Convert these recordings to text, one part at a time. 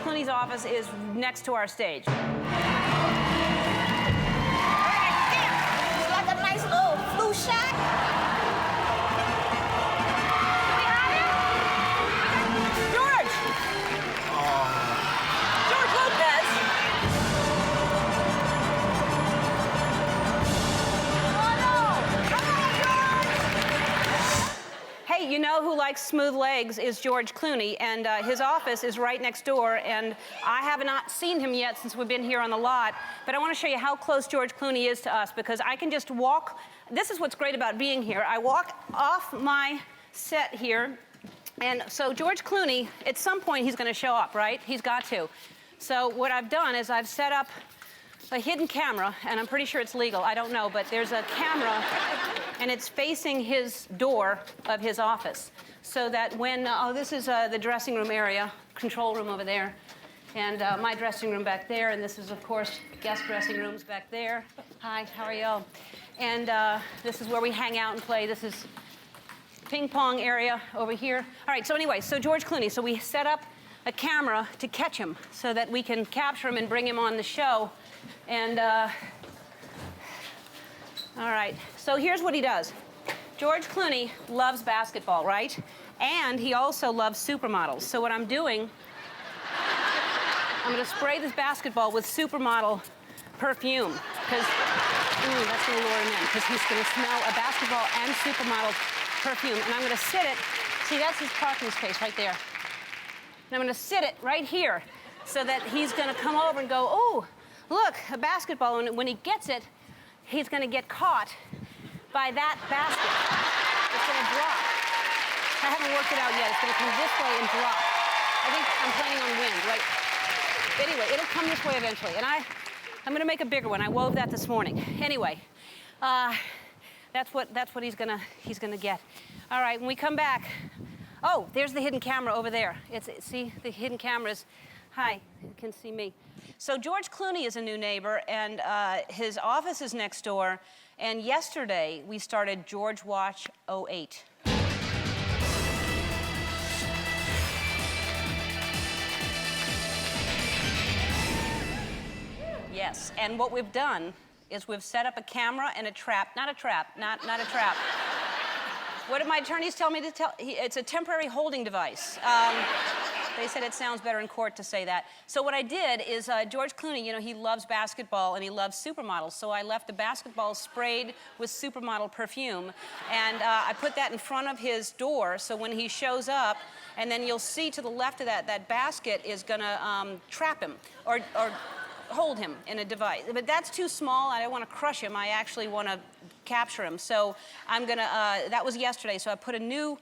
Clooney's office is next to our stage. It's like a nice little flu shot. We have him? George! George Lopez! Oh, no! Come on, George! Hey, you know who likes smooth legs is George Clooney, and his office is right next door, and I have not seen him yet since we've been here on the lot, but I want to show you how close George Clooney is to us, because I can just walk. This is what's great about being here. I walk off my set here, and so George Clooney, at some point, he's going to show up, right? He's got to. So what I've done is I've set up a hidden camera, and I'm pretty sure it's legal. I don't know, but there's a camera, and it's facing his door of his office, so that when, this is the dressing room area, control room over there, and my dressing room back there, and this is, of course, guest dressing rooms back there. Hi, how are y'all? And this is where we hang out and play. This is ping pong area over here. All right, so anyway, so George Clooney, so we set up a camera to catch him so that we can capture him and bring him on the show. And, all right, so here's what he does. George Clooney loves basketball, right? And he also loves supermodels. So what I'm doing, I'm gonna spray this basketball with supermodel perfume, because, that's gonna lure him in, because he's gonna smell a basketball and supermodel perfume. And I'm gonna sit it, see, that's his parking space right there. And I'm gonna sit it right here so that he's gonna come over and go, oh, look, a basketball, and when he gets it, he's gonna get caught by that basket. It's gonna drop. I haven't worked it out yet. It's gonna come this way and drop. I think I'm planning on wind, right? Anyway, it'll come this way eventually, and I'm gonna make a bigger one. I wove that this morning. Anyway, that's what he's gonna get. All right, when we come back, oh, there's the hidden camera over there. See, the hidden cameras. Hi, you can see me. So George Clooney is a new neighbor, and his office is next door. And yesterday, we started George Watch 08. Yes, and what we've done is we've set up a camera and a trap. Not a trap. What did my attorneys tell me to tell? It's a temporary holding device. They said it sounds better in court to say that. So what I did is George Clooney, you know, he loves basketball and he loves supermodels. So I left the basketball sprayed with supermodel perfume. And I put that in front of his door so when he shows up, and then you'll see to the left of that basket is gonna trap him or hold him in a device. But that's too small. I don't want to crush him. I actually want to capture him. So I'm gonna, that was yesterday. So I put a new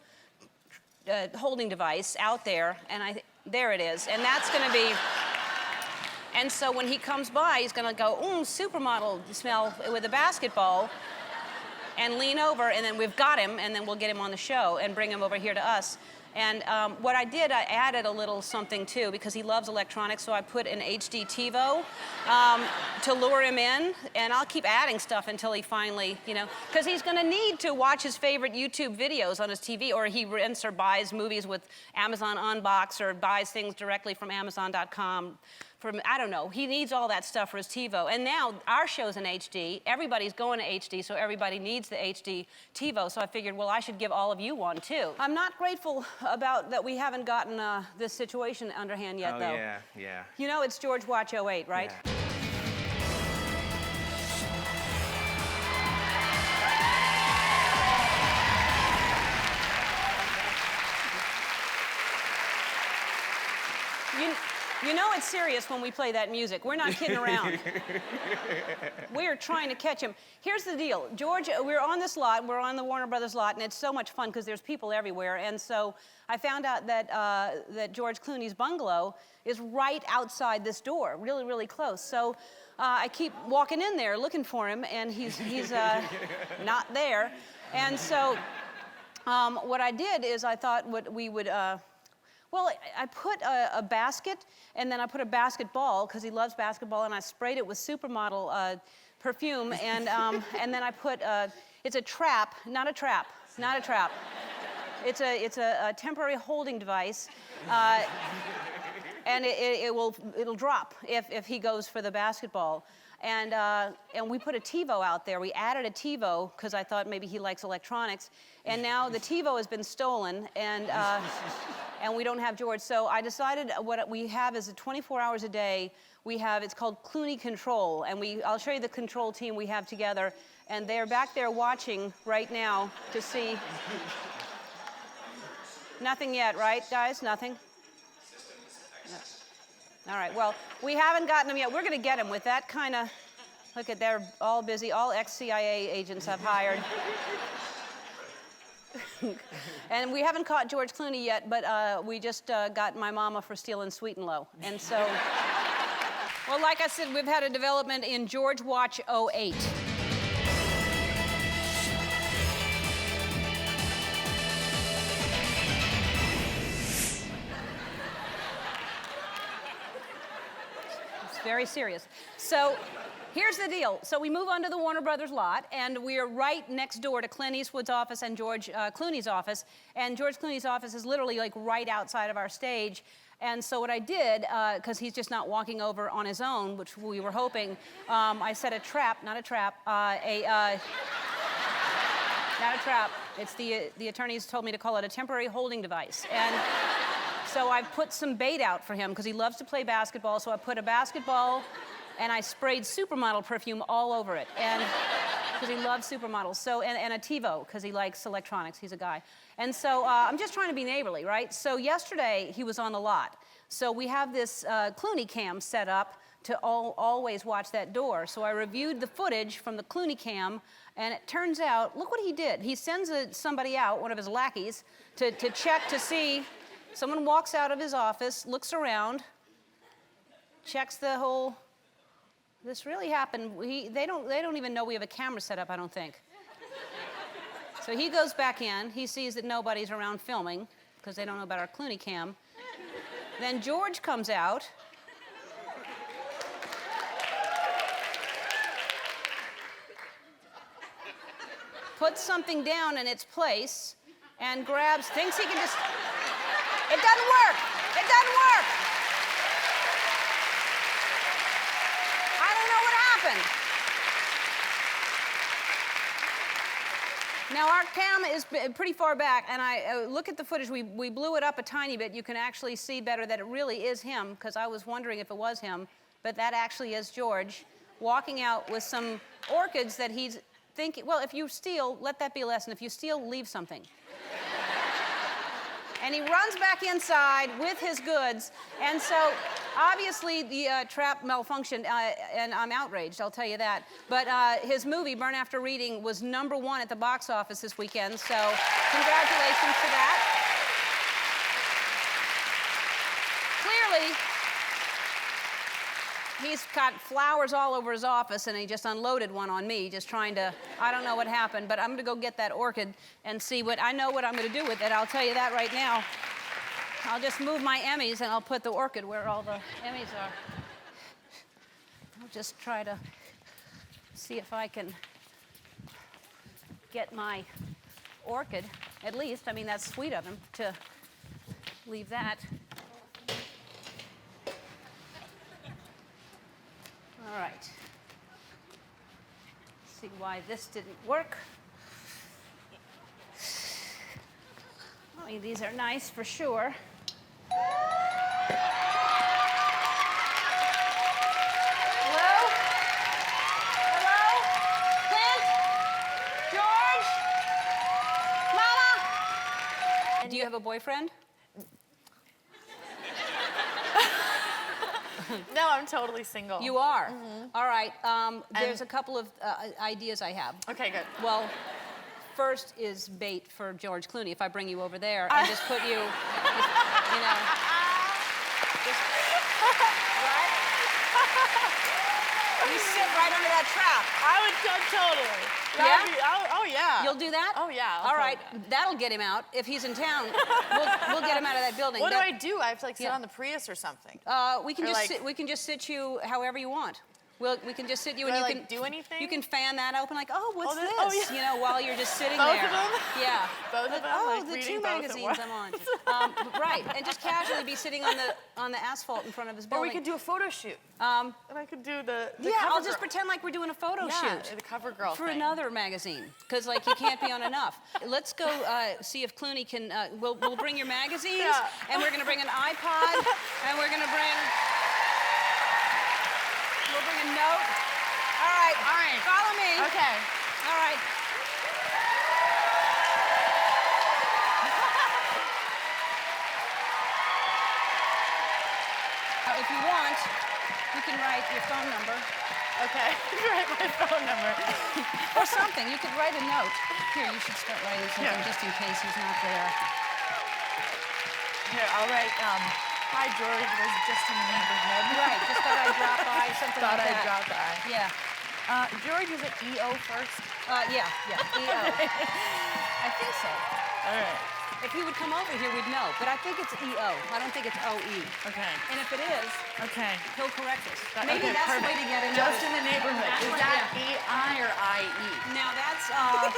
holding device out there, and there it is, and that's gonna be, and so when he comes by, he's gonna go, supermodel smell with a basketball, and lean over, and then we've got him, and then we'll get him on the show and bring him over here to us. And what I did, I added a little something too, because he loves electronics, so I put an HD TiVo to lure him in, and I'll keep adding stuff until he finally, you know, because he's gonna need to watch his favorite YouTube videos on his TV, or he rents or buys movies with Amazon Unbox, or buys things directly from Amazon.com. I don't know, he needs all that stuff for his TiVo. And now our show's in HD, everybody's going to HD, so everybody needs the HD TiVo, so I figured, well, I should give all of you one too. I'm not grateful about that we haven't gotten this situation underhand yet, though. Oh, yeah. You know it's George Watch 08, right? Yeah. You know it's serious when we play that music. We're not kidding around. We're trying to catch him. Here's the deal. George, we're on this lot. We're on the Warner Brothers lot, and it's so much fun because there's people everywhere. And so I found out that, that George Clooney's bungalow is right outside this door, really, really close. So I keep walking in there looking for him, and he's not there. And so what I did is I thought we would... well, I put a basket, and then I put a basketball, because he loves basketball, and I sprayed it with supermodel perfume, and then I put, it's a trap, not a trap. It's a temporary holding device. And and it'll drop if he goes for the basketball. And we put a TiVo out there. We added a TiVo because I thought maybe he likes electronics. And now the TiVo has been stolen, and we don't have George. So I decided what we have is 24 hours a day. It's called Clooney Control, and I'll show you the control team we have together. And they're back there watching right now to see. Nothing yet, right, guys? Nothing? No. All right, well, we haven't gotten them yet. We're going to get them with that kind of, look at, they're all busy. All ex-CIA agents I've hired. And we haven't caught George Clooney yet, but we just got my mama for stealing Sweet and Low. And so, well, like I said, we've had a development in George Watch 08. Very serious. So here's the deal. So we move onto the Warner Brothers lot, and we are right next door to Clint Eastwood's office and George Clooney's office. And George Clooney's office is literally like right outside of our stage. And so what I did, because he's just not walking over on his own, which we were hoping, I set a trap, not a trap, not a trap. It's the attorneys told me to call it a temporary holding device. And so I put some bait out for him because he loves to play basketball. So I put a basketball and I sprayed supermodel perfume all over it. And because he loves supermodels. So, and a TiVo because he likes electronics. He's a guy. And so I'm just trying to be neighborly, right? So yesterday he was on the lot. So we have this Clooney cam set up to always watch that door. So I reviewed the footage from the Clooney cam, and it turns out, look what he did. He sends somebody out, one of his lackeys, to check to see. Someone walks out of his office, looks around, checks the whole. This really happened. They don't even know we have a camera set up, I don't think. So he goes back in. He sees that nobody's around filming because they don't know about our Clooney cam. Then George comes out. Puts something down in its place and thinks he can just. It doesn't work. It doesn't work. I don't know what happened. Now, our cam is pretty far back, and I look at the footage. We blew it up a tiny bit. You can actually see better that it really is him, because I was wondering if it was him, but that actually is George walking out with some orchids that he's thinking, well, if you steal, let that be a lesson. If you steal, leave something. And he runs back inside with his goods. And so, obviously, the trap malfunctioned, and I'm outraged, I'll tell you that. But his movie, Burn After Reading, was #1 at the box office this weekend, so congratulations to that. Clearly, he's got flowers all over his office, and he just unloaded one on me, just trying to, I don't know what happened, but I'm going to go get that orchid and see I know what I'm going to do with it. I'll tell you that right now. I'll just move my Emmys, and I'll put the orchid where all the Emmys are. I'll just try to see if I can get my orchid, at least. I mean, that's sweet of him to leave that. All right. See why this didn't work. I mean, these are nice for sure. Hello? Hello? Clint? George? Mama? Do you have a boyfriend? No, I'm totally single. You are? Mm-hmm. All right. There's a couple of ideas I have. Okay, good. Well, first is bait for George Clooney. If I bring you over there and just put you, you know, just, right? You sit right under that trap. I would totally. Yeah? Oh, yeah. You'll do that? Oh, yeah. All right. That'll get him out. If he's in town, we'll get him out of that building. What do I do? I have to, like, sit on the Prius or something? We can just sit you however you want. We can just sit you Do and I, you like, can do anything? You can fan that open like, oh, what's this? Oh, yeah. You know, while you're just sitting Both there. of them? Yeah. Both of them? Oh, Like the reading two both at magazines once? I'm on. Right, and just casually be sitting on the asphalt in front of his Or building. we could do a photo shoot. And I could do the Yeah, cover I'll just girl. pretend like we're doing a photo shoot. The cover girl For thing. another magazine, because like you can't be on enough. Let's go see if Clooney can. We'll bring your magazines, Yeah. and we're gonna bring an iPod, and we'll bring a note. All right, All right. follow me. Okay. All right. If you want, you can write your phone number. Okay. Write my phone number. Or something. You could write a note. Here, you should start writing something just in case he's not there. Here, I'll write, hi, George, was just in the neighborhood. Right, just thought I'd drop by, something Thought like I'd that. drop by. Yeah. George, is it EO first? Yeah, EO. I think so. All right. If he would come over here, we'd know. But I think it's EO. I don't think it's OE. Okay. And if it is, Okay. he'll correct us. That- Maybe okay, that's the perfect. way to get him. Just in the neighborhood. That's Is what- that yeah. EI or IE? Now that's EI.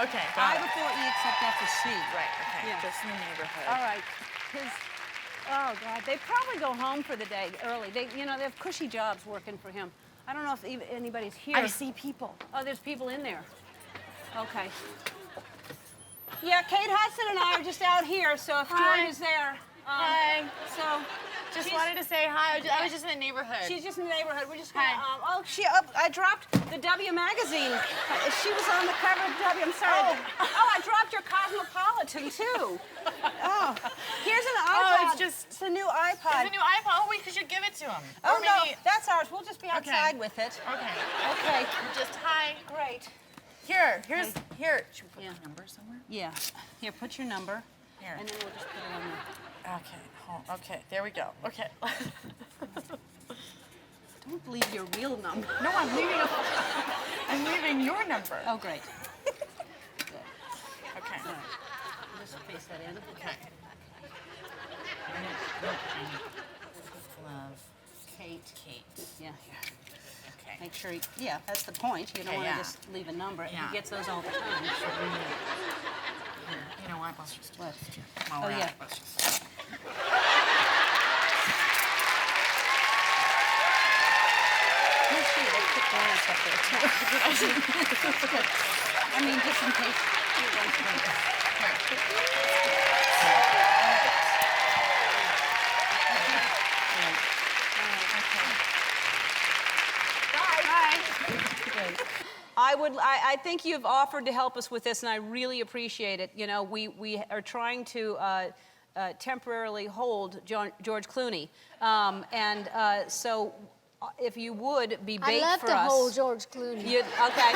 Okay, I got it. before E except after C. Right, okay. Yeah. Just in the neighborhood. All right. Oh, God. They probably go home for the day early. They have cushy jobs working for him. I don't know if even anybody's here. I see people. Oh, there's people in there. Okay. Yeah, Kate Hudson and I are just out here, so if Hi. George is there. Hi. So, Just she's- wanted to say hi. I was just in the neighborhood. She's just in the neighborhood. We're just gonna, Hi. I dropped the W magazine. She was on the cover of W. I'm sorry. Oh, I dropped your Cosmopolitan, too. Oh, here's an iPod. It's a new iPod. There's a new iPhone. Oh, we should give it to him. Oh, Or maybe... no, that's ours. We'll just be outside with it. Okay. Okay. Just hi. Great. Here. Should we put Yeah. the number somewhere? Yeah. Here, put your number. Here. And then we'll just put it on there. Okay. Okay. There we go. Okay. Don't leave your real number. No, I'm leaving your number. Oh, great. Good. Okay. All right. Just paste that in. Okay. Love. Kate. Yeah, here. Okay. Make sure, yeah, that's the point. You don't Okay, want to yeah. just leave a number. Yeah. He gets those all the time. You know what? Let's just do What? it. While Oh, we're at yeah. it, let's just... Where's she? They put Lawrence up there, too. I mean, just in case he wants to. I think you've offered to help us with this, and I really appreciate it. You know, we are trying to temporarily hold George Clooney, so if you would be bait I'd love for to us. hold George Clooney. Okay.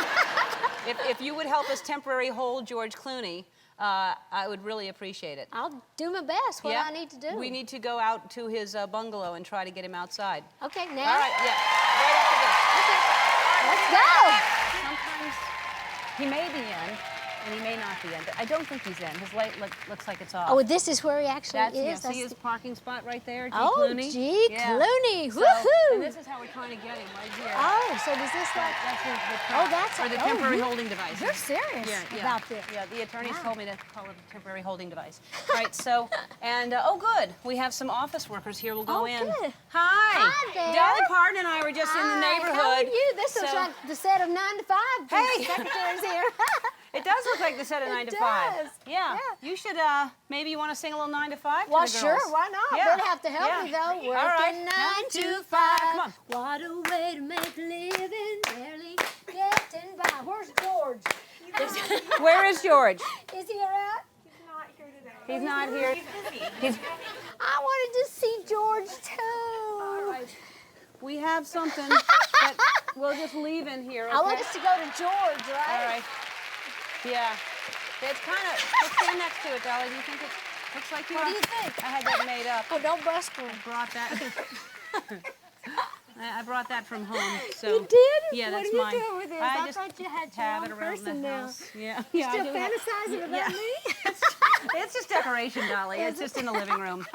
if you would help us temporarily hold George Clooney, I would really appreciate it. I'll do my best. What do I need to do? We need to go out to his bungalow and try to get him outside. Okay, now. All right, yeah. Right after this. Let's go. Sometimes he may be in, and he may not be in. But I don't think he's in. His light looks like it's off. Oh, this is where he actually That's, is. yeah, That's see his parking spot right there, G. Oh, Clooney? G. Yeah. Clooney. So, Woohoo. and this is how we're trying to get him, right here. Oh, so does this like? That's the Oh, that's or the oh, temporary you- holding device. You're serious about this. Yeah, the attorneys Wow. told me to call it a temporary holding device. Right, so, and, oh, good. We have some office workers here. We'll go Oh, in. good. Hi. Hi there. Dolly Parton and I were just in the Hi, neighborhood. How are you? This looks so- like the set of 9 to 5. The Hey. secretary's here. It does look like the set of 9 to 5. does. Yeah. Yeah. You should, maybe you want to sing a little 9 to 5 Well, to the sure, girls. why not? Yeah. They'll have to help me, though. Working All right. 9 to 5. Come on. What a way to make a living, barely getting by. Where's George? Where is George? Is he around? He's not here. He's I wanted to see George, too. all right. We have something that we'll just leave in here, okay? I want us to go to George, right? All right. Yeah. It's kind of, let's stand next to it, Dolly. Do you think it looks like you? What do you think? I had that made up. Oh, don't bust one. Brought that. I brought that from home. So You did? Yeah, What that's are you mine. doing with this? I I just thought you had your have own it around person the now. house. Yeah. Yeah, I Still do have- fantasizing about me? It's just decoration, Dolly. It's just in the living room.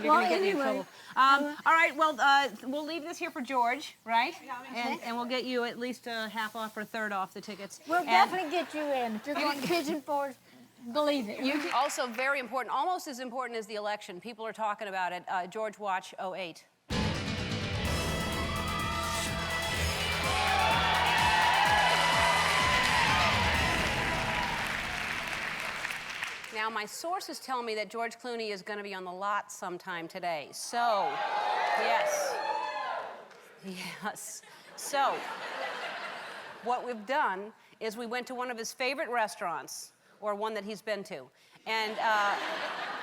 You're Well, gonna get me in anyway. trouble. All right, well, we'll leave this here for George, right? And we'll get you at least half off or third off the tickets. We'll definitely get you in. If you're going to Pigeon Forge, believe it. Also very important, almost as important as the election. People are talking about it. George Watch 08. Now, my sources tell me that George Clooney is going to be on the lot sometime today. So, yes. Yes. So, what we've done is we went to one of his favorite restaurants, or one that he's been to. And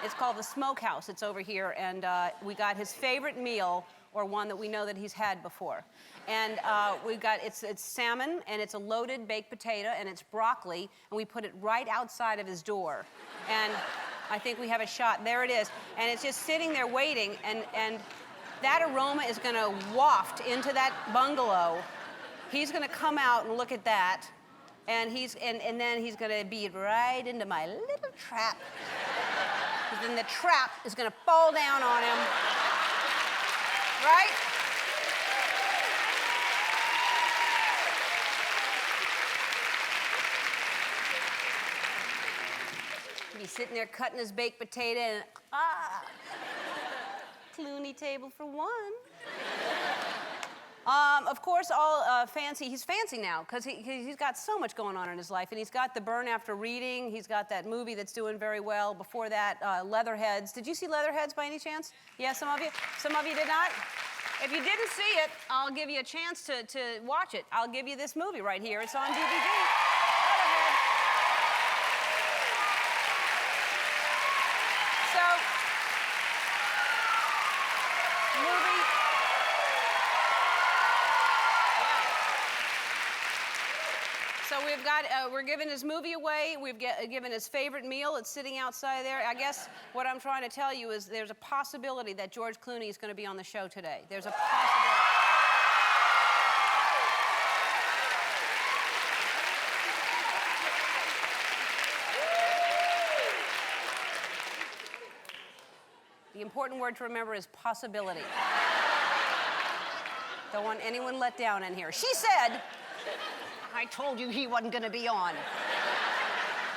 it's called the Smokehouse. It's over here. And we got his favorite meal, or one that we know that he's had before. And we've got, it's salmon, and it's a loaded baked potato, and it's broccoli, and we put it right outside of his door. And I think we have a shot. There it is. And it's just sitting there waiting, and that aroma is gonna waft into that bungalow. He's gonna come out and look at that, and then he's gonna beat right into my little trap. And then the trap is gonna fall down on him. Right? He's sitting there cutting his baked potato and, Clooney table for one. Of course, all fancy. He's fancy now because he's got so much going on in his life. And he's got The Burn After Reading. He's got that movie that's doing very well. Before that, Leatherheads. Did you see Leatherheads by any chance? Yeah, some of you? Some of you did not? If you didn't see it, I'll give you a chance to watch it. I'll give you this movie right here. It's on DVD. Leatherhead. So, movie. So we've got, we're giving his movie away. We've given his favorite meal. It's sitting outside there. I guess what I'm trying to tell you is there's a possibility that George Clooney is going to be on the show today. There's a possibility. The important word to remember is possibility. Don't want anyone let down in here. She said, I told you he wasn't going to be on.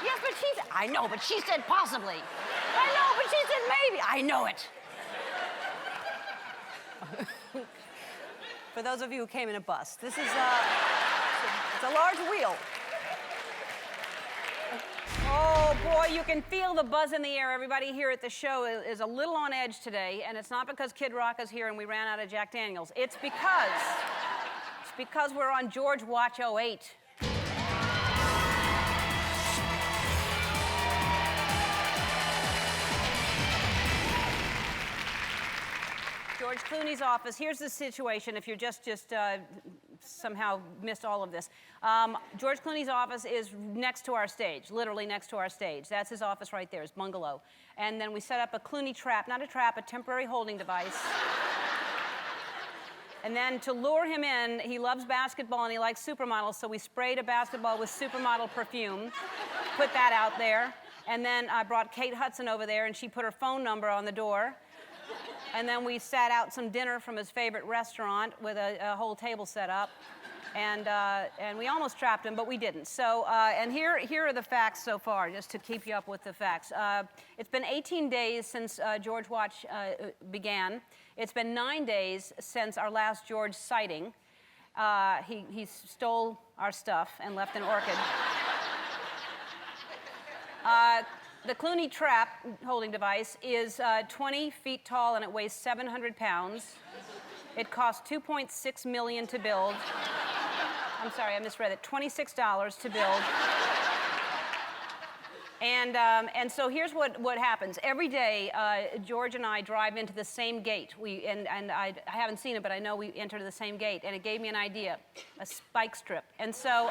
Yes, but she said, I know, but she said possibly. I know, but she said maybe. I know it. For those of you who came in a bus, this is it's a large wheel. Oh, boy, you can feel the buzz in the air. Everybody here at the show is a little on edge today, and it's not because Kid Rock is here and we ran out of Jack Daniels. It's because we're on George Watch 08. George Clooney's office. Here's the situation if you're just somehow missed all of this. George Clooney's office is next to our stage, literally next to our stage. That's his office right there, his bungalow. And then we set up a Clooney trap, not a trap, a temporary holding device. And then to lure him in, he loves basketball and he likes supermodels, so we sprayed a basketball with supermodel perfume, put that out there. And then I brought Kate Hudson over there and she put her phone number on the door. And then we sat out some dinner from his favorite restaurant with a whole table set up. And we almost trapped him, but we didn't. So, and here are the facts so far, just to keep you up with the facts. It's been 18 days since George Watch began. It's been 9 days since our last George sighting. He stole our stuff and left an orchid. The Clooney trap holding device is 20 feet tall and it weighs 700 pounds. It cost $2.6 million to build. I'm sorry, I misread it. $26 to build. And so here's what happens. Every day, George and I drive into the same gate. And I haven't seen it, but I know we enter the same gate. And it gave me an idea, a spike strip. And so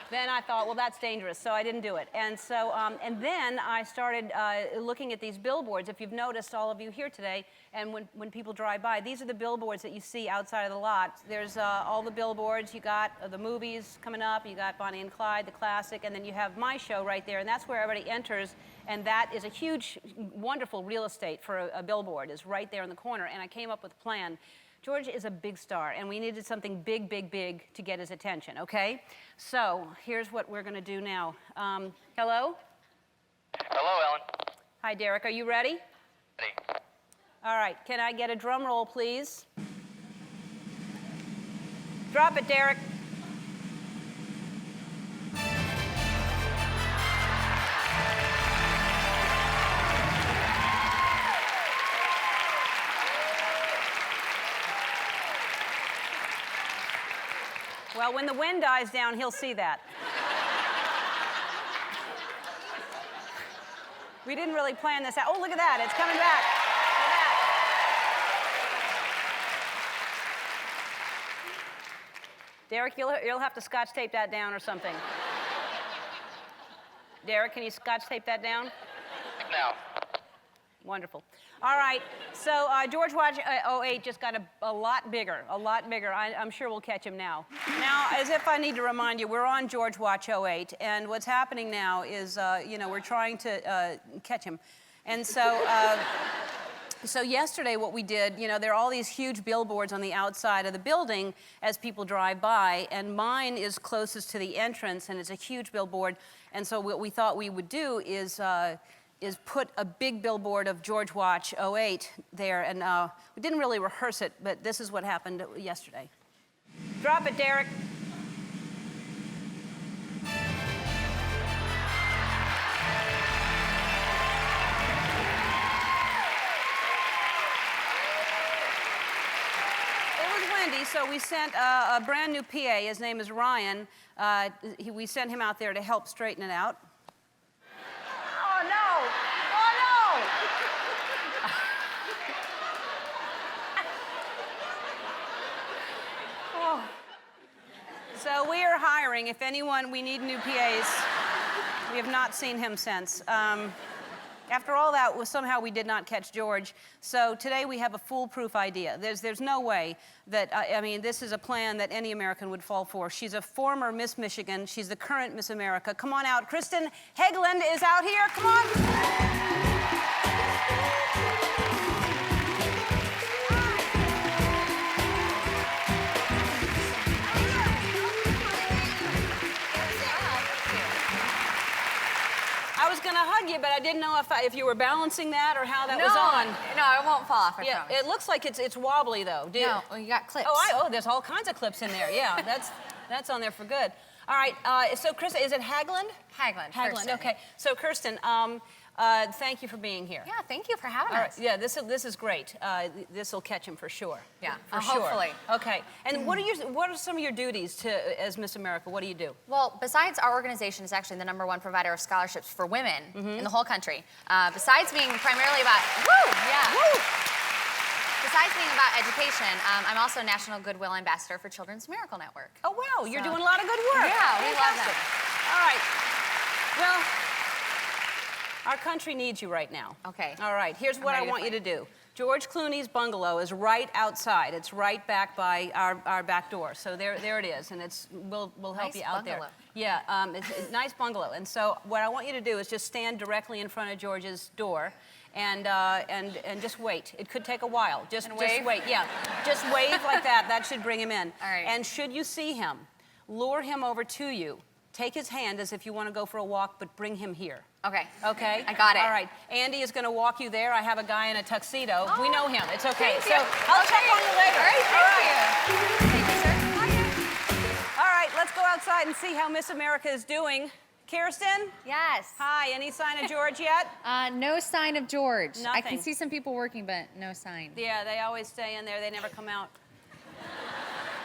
Then I thought, well, that's dangerous, so I didn't do it. And so, and then I started looking at these billboards. If you've noticed, all of you here today, and when people drive by, these are the billboards that you see outside of the lot. There's all the billboards. You got the movies coming up. You got Bonnie and Clyde, the classic, and then you have my show right there, and that's where everybody enters. And that is a huge, wonderful real estate for a billboard, is right there in the corner. And I came up with a plan. George is a big star, and we needed something big, big, big to get his attention, okay? So here's what we're going to do now. Hello? Hello, Ellen. Hi, Derek. Are you ready? Ready. All right. Can I get a drum roll, please? Drop it, Derek. Well, when the wind dies down, he'll see that. We didn't really plan this out. Oh, look at that. It's coming back. Look at that. Derek, you'll have to scotch tape that down or something. Derek, can you scotch tape that down? Now. Wonderful. All right, so George Watch 08 just got a lot bigger, a lot bigger. I'm sure we'll catch him now. Now, as if I need to remind you, we're on George Watch 08, and what's happening now is, you know, we're trying to catch him. And so, so yesterday what we did, you know, there are all these huge billboards on the outside of the building as people drive by, and mine is closest to the entrance, and it's a huge billboard. And so what we thought we would do is put a big billboard of George Watch 08 there, and we didn't really rehearse it, but this is what happened yesterday. Drop it, Derek. It was windy, so we sent a brand new PA. His name is Ryan. We sent him out there to help straighten it out. Oh, no! Oh, no! Oh. So we are hiring. If anyone, we need new PAs. We have not seen him since. After all that, somehow we did not catch George. So today we have a foolproof idea. There's no way that, I mean, this is a plan that any American would fall for. She's a former Miss Michigan. She's the current Miss America. Come on out. Kristen Hegland is out here. Come on. I was going to hug you, but I didn't know if you were balancing that or how that was on. No, it won't fall off, I Yeah, promise. it looks like it's wobbly, though. No, well, you got clips. Oh, there's all kinds of clips in there. Yeah, that's on there for good. All right, so Kristen, is it Hagland? Hagland. Hagland, okay. So Kirsten, thank you for being here. Yeah, thank you for having All right, us. yeah, this is great. This will catch him for sure. Yeah, for sure. hopefully. Okay, and what are some of your duties as Miss America? What do you do? Well, besides our organization is actually the #1 provider of scholarships for women in the whole country. Besides being primarily about, besides being about education, I'm also National Goodwill Ambassador for Children's Miracle Network. Oh, wow, you're doing a lot of good work. Yeah, we love Fantastic. them. All right, well, our country needs you right now. Okay. All right, here's what I ready to want you to fight. do. George Clooney's bungalow is right outside. It's right back by our back door. So there it is, and we'll help Nice you out bungalow. there. Yeah, it's a nice bungalow. And so what I want you to do is just stand directly in front of George's door, and just wait. It could take a while. Just wait. Yeah, just wave like that. That should bring him in. All right. And should you see him, lure him over to you. Take his hand as if you want to go for a walk, but bring him here. Okay. Okay? I got it. All right. Andy is going to walk you there. I have a guy in a tuxedo. We know him. It's okay. Thank So you. I'll check on you later. All right, thank you, sir. All right, let's go outside and see how Miss America is doing. Kirsten? Yes. Hi. Any sign of George yet? No sign of George. I Nothing. can see some people working, but no sign, Yeah, they always stay in there. They never come out.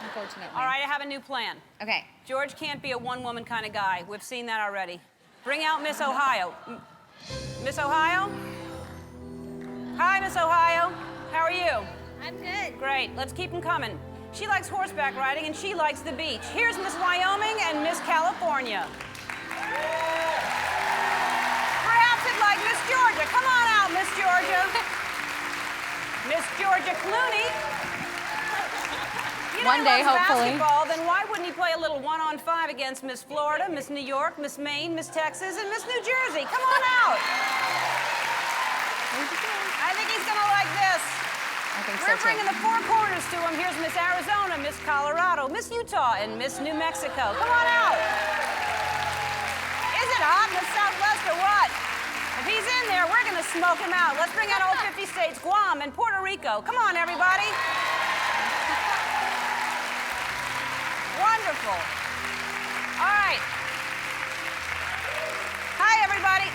unfortunately. All right, I have a new plan. Okay. George can't be a one-woman kind of guy. We've seen that already. Bring out Miss Ohio. Miss Ohio? Hi, Miss Ohio. How are you? I'm good. Great. Let's keep them coming. She likes horseback riding, and she likes the beach. Here's Miss Wyoming and Miss California. Perhaps it's like Miss Georgia. Come on out, Miss Georgia. Miss Georgia Clooney. You know, One day, he loves hopefully. basketball, then why wouldn't he play a little 1-on-5 against Miss Florida, Miss New York, Miss Maine, Miss Texas, and Miss New Jersey? Come on out. I think he's gonna like this. I think We're so bringing too. the four corners to him. Here's Miss Arizona, Miss Colorado, Miss Utah, and Miss New Mexico. Come on out. Is it hot in the Southwest or what? If he's in there, we're gonna smoke him out. Let's bring out all 50 states, Guam and Puerto Rico. Come on, everybody. Wonderful. All right. Hi, everybody.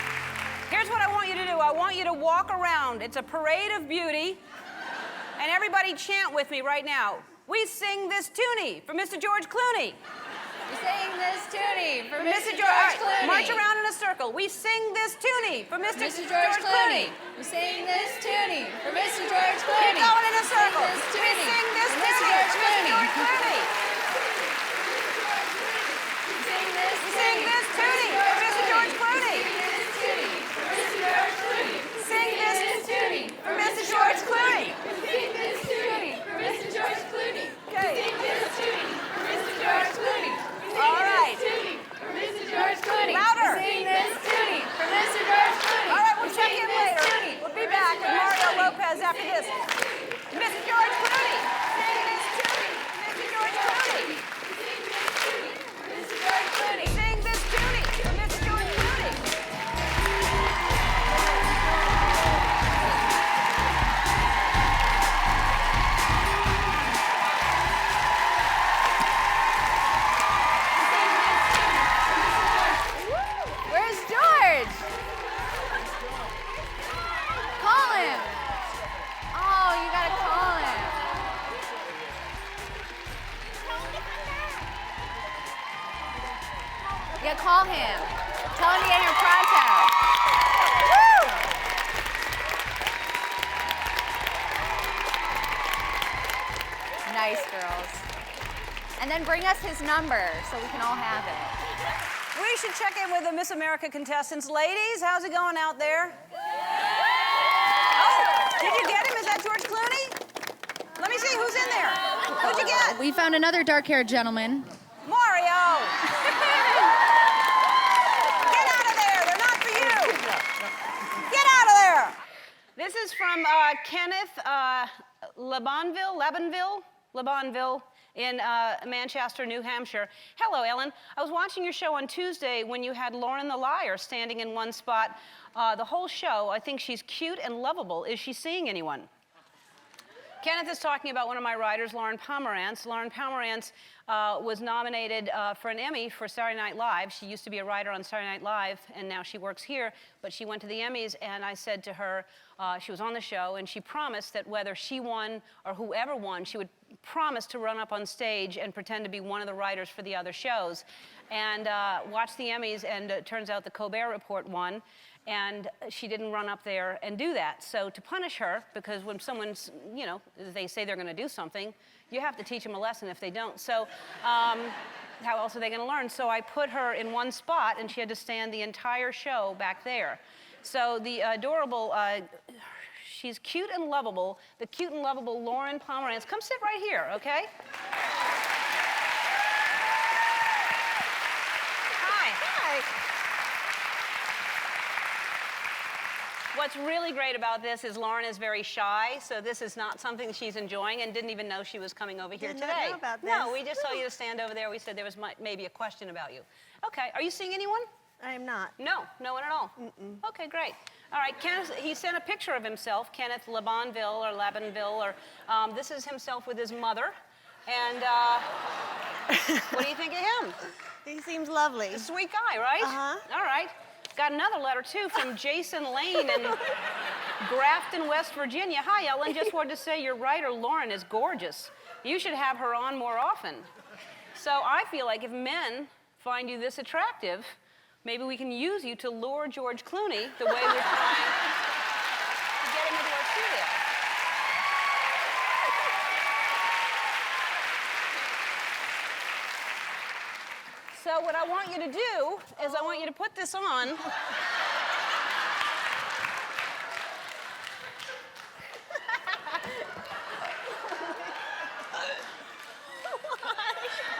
Here's what I want you to do. I want you to walk around. It's a parade of beauty. And everybody chant with me right now. We sing this toonie for Mr. George Clooney. We sing this toonie for Mr. Mr. George Clooney. March around in a circle. We sing this toonie for Mr. Mr. George Clooney. We sing this toonie for Mr. George Clooney. Keep going in a circle. This We toonie sing this for toonie Mr. George for Mr. Clooney. George Clooney. We sing this We sing this toonie for Mr. George Clooney. Sing this toonie for Mr. George Clooney. Okay. All right. Louder. All right, we'll check in later. We'll be back with Mario Lopez after this. Mr. George Clooney. Sing this toonie for Mr. George Clooney. Sing this toonie for Mr. George Clooney. Where's George? Call him. Oh, you gotta call him. Yeah, call him. Tell him to get here pronto. Woo! Nice, girls. And then bring us his number so we can all have it. We should check in with the Miss America contestants. Ladies, how's it going out there? Oh, did you get him? Is that George Clooney? Let me see who's in there. Who'd you get? We found another dark-haired gentleman. Mario! Get out of there. They're not for you. Get out of there. This is from Kenneth Lebonville in Manchester, New Hampshire. Hello, Ellen. I was watching your show on Tuesday when you had Lauren the Liar standing in one spot. The whole show, I think she's cute and lovable. Is she seeing anyone? Kenneth is talking about one of my writers, Lauren Pomerantz. Lauren Pomerantz was nominated for an Emmy for Saturday Night Live. She used to be a writer on Saturday Night Live, and now she works here. But she went to the Emmys, and I said to her, she was on the show, and she promised that whether she won or whoever won, she would promise to run up on stage and pretend to be one of the writers for the other shows. And watched the Emmys, and it turns out the Colbert Report won. And she didn't run up there and do that. So to punish her, because when someone's, you know, they say they're going to do something, you have to teach them a lesson if they don't. So how else are they going to learn? So I put her in one spot, and she had to stand the entire show back there. So the adorable, she's cute and lovable, the cute and lovable Lauren Pomerantz. Come sit right here, okay? What's really great about this is Lauren is very shy, so this is not something she's enjoying and didn't even know she was coming over here Did today. not know about No, this. we just told you to stand over there. We said there was maybe a question about you. Okay, are you seeing anyone? I am not. No, no one at all. Okay, great. All right, Kenneth, he sent a picture of himself, Kenneth Lebonville or Labonville, or this is himself with his mother. And what do you think of him? He seems lovely. A sweet guy, right? Uh-huh. All right. Got another letter, too, from Jason Lane in Grafton, West Virginia. Hi, Ellen. Just wanted to say your writer, Lauren, is gorgeous. You should have her on more often. So I feel like if men find you this attractive, maybe we can use you to lure George Clooney the way we're trying to get him into our studio. so what I want you to do is I want you to put this on. All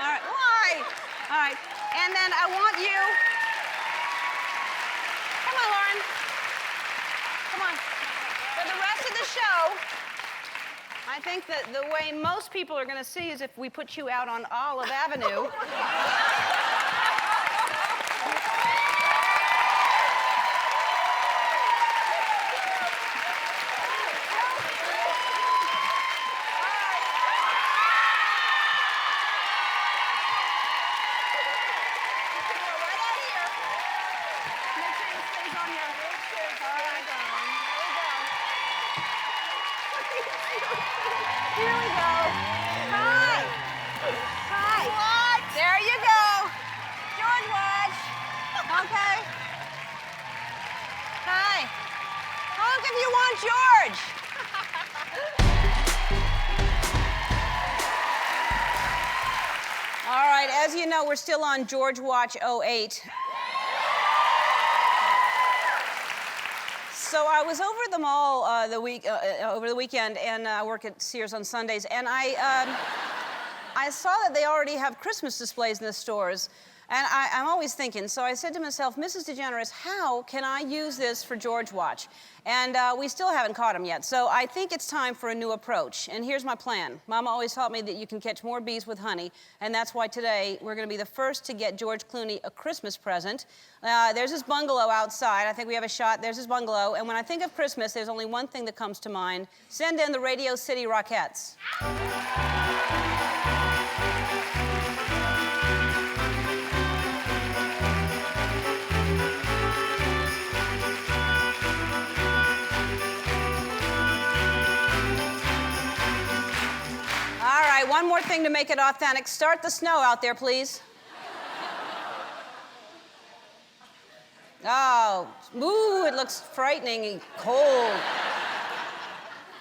right, why? All right, and then I want you. Come on, Lauren. Come on. For the rest of the show, I think that the way most people are going to see is if we put you out on Olive Avenue. Here we go. Hi. Hi. What? There you go. George Watch. Okay. Hi. Honk if you want George. All right, as you know, we're still on George Watch 08. So I was over at the mall over the weekend, and I work at Sears on Sundays, and I saw that they already have Christmas displays in the stores, and I'm always thinking, so I said to myself, Mrs. DeGeneres, how can I use this for George Watch? And we still haven't caught him yet, so I think it's time for a new approach, and here's my plan. Mama always taught me that you can catch more bees with honey, and that's why today we're going to be the first to get George Clooney a Christmas present. There's his bungalow outside. I think we have a shot. There's his bungalow, and when I think of Christmas, there's only one thing that comes to mind. Send in the Radio City Rockettes. All right, one more thing to make it authentic. Start the snow out there, please. Oh, ooh, it looks frightening and cold.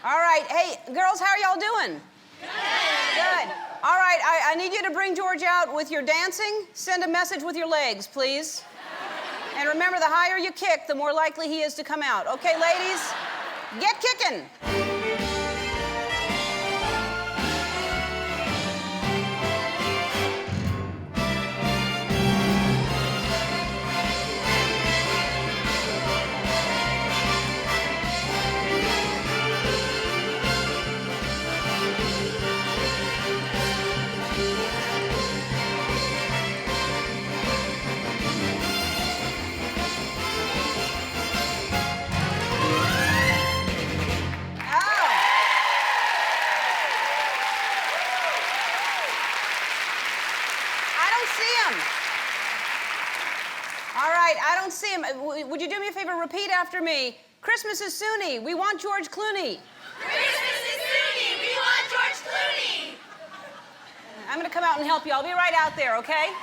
All right, hey, girls, how are y'all doing? Good. All right, I need you to bring George out with your dancing. Send a message with your legs, please. And remember, the higher you kick, the more likely he is to come out. Okay, ladies, get kicking. I don't see him. Would you do me a favor? Repeat after me. Christmas is Soonie. We want George Clooney. Christmas is Clooney. We want George Clooney. I'm going to come out and help you. I'll be right out there, okay?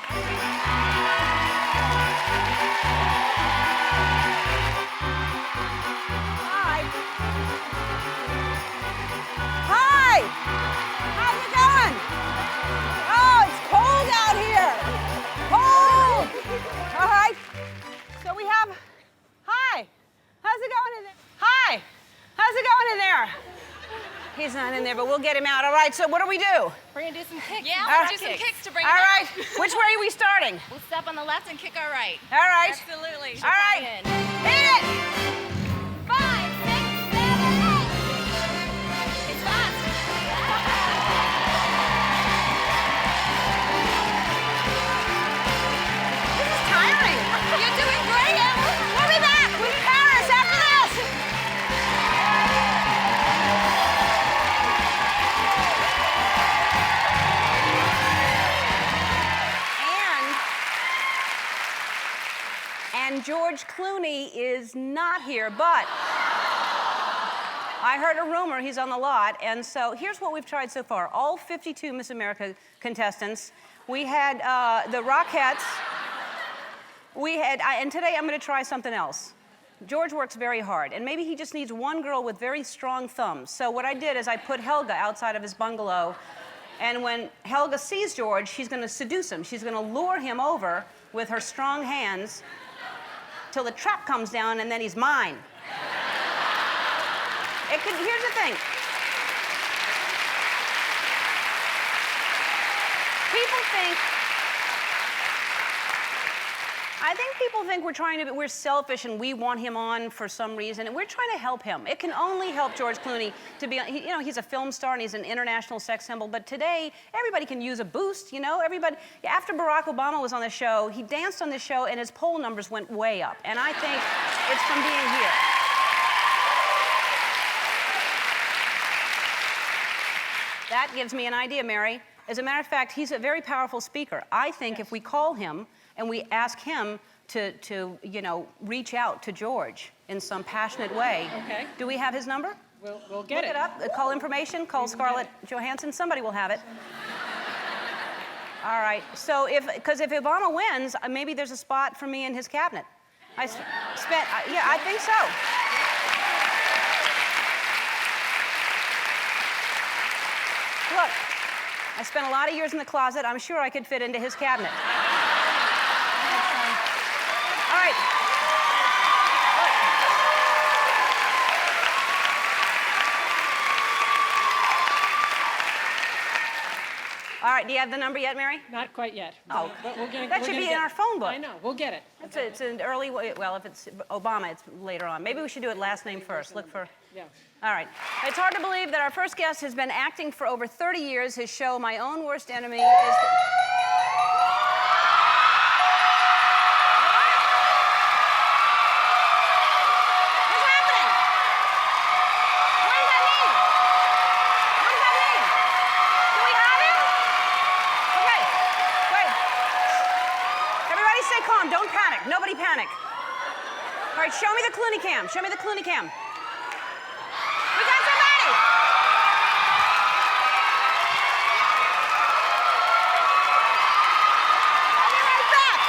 Hi. Hi. How's it going? Oh, it's cold out here. Cold. All right. So we have, hi. How's it going in there? Hi. How's it going in there? He's not in there, but we'll get him out. All right, so what do we do? We're gonna do some kicks. Yeah, let's let's do some kicks to bring All it right, up. which way are we starting? We'll step on the left and kick our right. All right. Absolutely. All right. In. Hit it! 5, 6, 7, 8. It's fast. This is tiring. You're doing great, Ellen. We'll be back with Paris after this. And George Clooney is not here, but I heard a rumor he's on the lot, and so here's what we've tried so far. All 52 Miss America contestants. We had the Rockettes. And today I'm going to try something else. George works very hard, and maybe he just needs one girl with very strong thumbs. So what I did is I put Helga outside of his bungalow, And when Helga sees George, she's going to seduce him. She's going to lure him over with her strong hands till the trap comes down, and then he's mine. Here's the thing. I think people think we're selfish and we want him on for some reason, and we're trying to help him. It can only help George Clooney to be, he's a film star and he's an international sex symbol, but today, everybody can use a boost, everybody. After Barack Obama was on the show, he danced on the show and his poll numbers went way up, and I think it's from being here. That gives me an idea, Mary. As a matter of fact, he's a very powerful speaker. I think if we call him and we ask him to reach out to George in some passionate way. Okay. Do we have his number? We'll get it. Look it up. Call information. Call Scarlett Johansson. Somebody will have it. All right. So because if Obama wins, maybe there's a spot for me in his cabinet. I think so. Look, I spent a lot of years in the closet. I'm sure I could fit into his cabinet. All right. All right, do you have the number yet, Mary? Not quite yet. Oh, but that should be in our phone book. I know, we'll get it. It's an early, well, if it's Obama, it's later on. Maybe we should do it last name first. Look for... Yeah. All right. It's hard to believe that our first guest has been acting for over 30 years. His show, My Own Worst Enemy, is... What's happening? What does that mean? What does that mean? Do we have him? Okay. Wait. Everybody stay calm. Don't panic. Nobody panic. All right, show me the Clooney cam. Show me the Clooney cam. We got somebody! I'll be right back!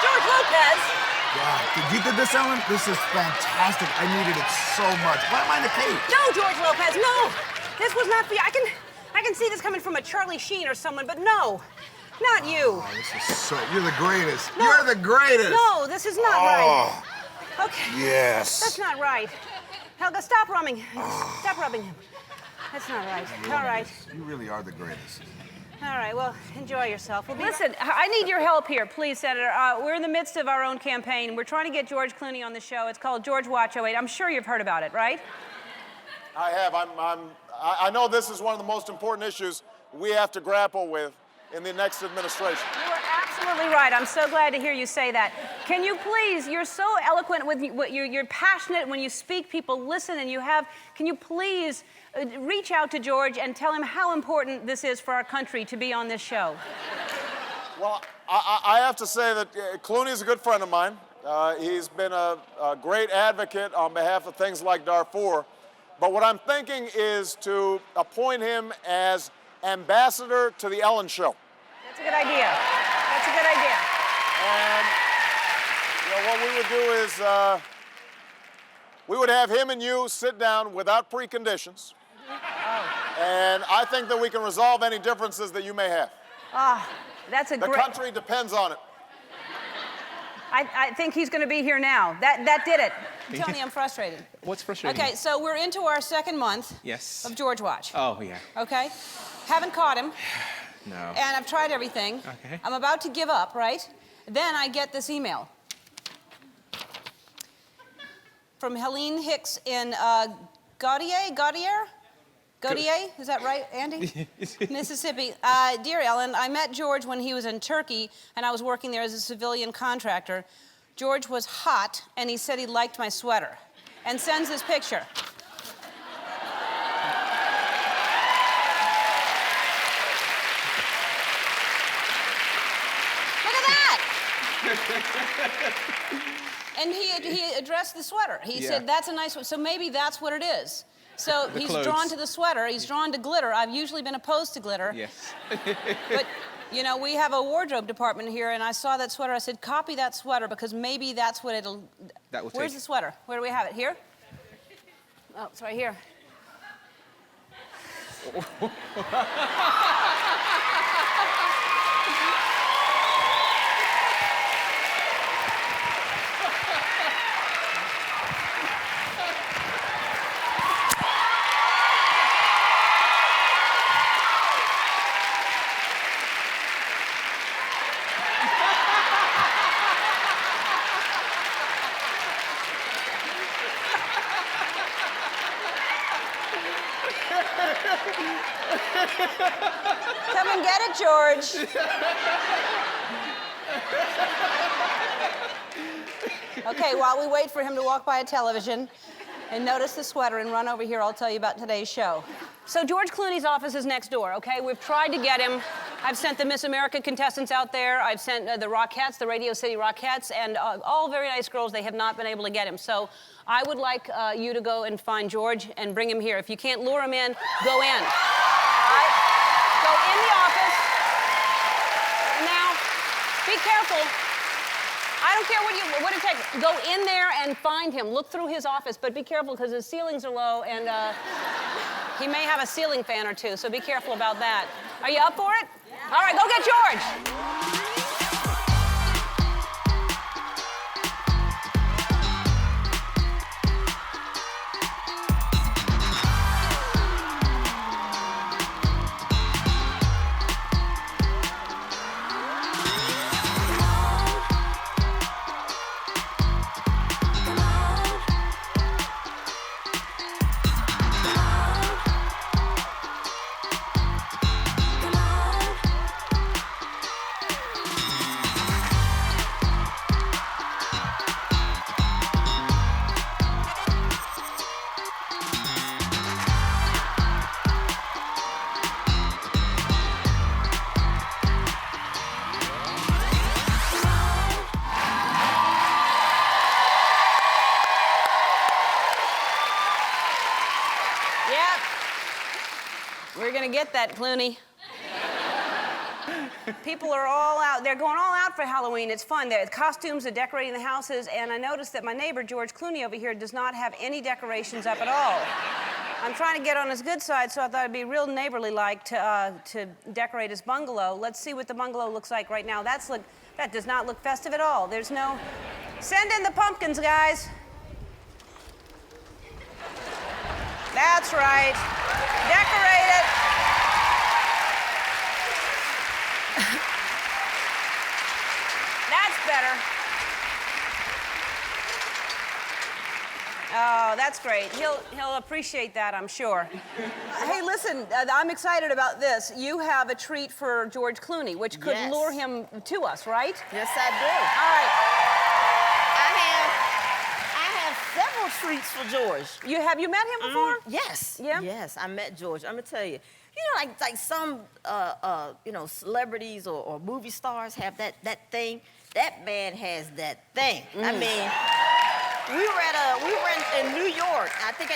George Lopez. God, you did this, Ellen? This is fantastic. I needed it so much. Why am I in the cage? No, George Lopez, no. This was not for you. I can see this coming from a Charlie Sheen or someone, but no, not you. Oh, this is so. You're the greatest. No. You're the greatest. No, this is not right. Okay. Yes. That's not right. Helga, stop rubbing. Stop rubbing him. That's not right. All right. You really are the greatest. All right, well, enjoy yourself. Listen, I need your help here, please, Senator. We're in the midst of our own campaign. We're trying to get George Clooney on the show. It's called George Watch 08. I'm sure you've heard about it, right? I have. I know this is one of the most important issues we have to grapple with in the next administration. You are absolutely right. I'm so glad to hear you say that. Can you please, you're so eloquent with you're passionate when you speak, people listen, and can you please reach out to George and tell him how important this is for our country to be on this show? Well, I have to say that Clooney is a good friend of mine. He's been a great advocate on behalf of things like Darfur. But what I'm thinking is to appoint him as ambassador to The Ellen Show. That's a good idea. That's a good idea. And what we would do is we would have him and you sit down without preconditions. And I think that we can resolve any differences that you may have. That's a The great... country depends on it. I think he's going to be here now. That did it. Tony, I'm frustrated. What's frustrating? Okay, so we're into our second month Yes. of George Watch. Oh, yeah. Okay? Haven't caught him. No. And I've tried everything. Okay. I'm about to give up, right? Then I get this email from Helene Hicks in Gaudier? Is that right, Andy? Mississippi. Dear Ellen, I met George when he was in Turkey, and I was working there as a civilian contractor. George was hot, and he said he liked my sweater, and sends this picture. And he addressed the sweater. He said, that's a nice one. So maybe that's what it is. So he's drawn to the sweater. He's drawn to glitter. I've usually been opposed to glitter. Yes. But, you know, we have a wardrobe department here, and I saw that sweater. I said, copy that sweater, because maybe that's what it'll... Where's the sweater? Where do we have it? Here? Oh, it's right here. Come and get it, George. Okay, while we wait for him to walk by a television and notice the sweater and run over here, I'll tell you about today's show. So George Clooney's office is next door, okay? We've tried to get him. I've sent the Miss America contestants out there. I've sent the Rockettes, the Radio City Rockettes, and all very nice girls. They have not been able to get him. So I would like you to go and find George and bring him here. If you can't lure him in, go in. All right? Go in the office. And now, be careful. I don't care what it takes. Go in there and find him. Look through his office, but be careful because his ceilings are low and he may have a ceiling fan or two, so be careful about that. Are you up for it? Yeah. All right, go get George. We're gonna get that, Clooney. People are all out. They're going all out for Halloween. It's fun. The costumes, they're decorating the houses, and I noticed that my neighbor, George Clooney, over here, does not have any decorations up at all. I'm trying to get on his good side, so I thought it'd be real neighborly-like to decorate his bungalow. Let's see what the bungalow looks like right now. That does not look festive at all. There's no... Send in the pumpkins, guys. That's right. Decorate it. That's better. Oh, that's great. He'll appreciate that, I'm sure. Hey, listen, I'm excited about this. You have a treat for George Clooney, which could lure him to us, right? Yes, I do. All right. I have several treats for George. Have you met him before? Yes. Yeah? Yes, I met George. I'm gonna tell you. You know, like some, celebrities or movie stars have that thing. That man has that thing. I mean, we were in New York. I think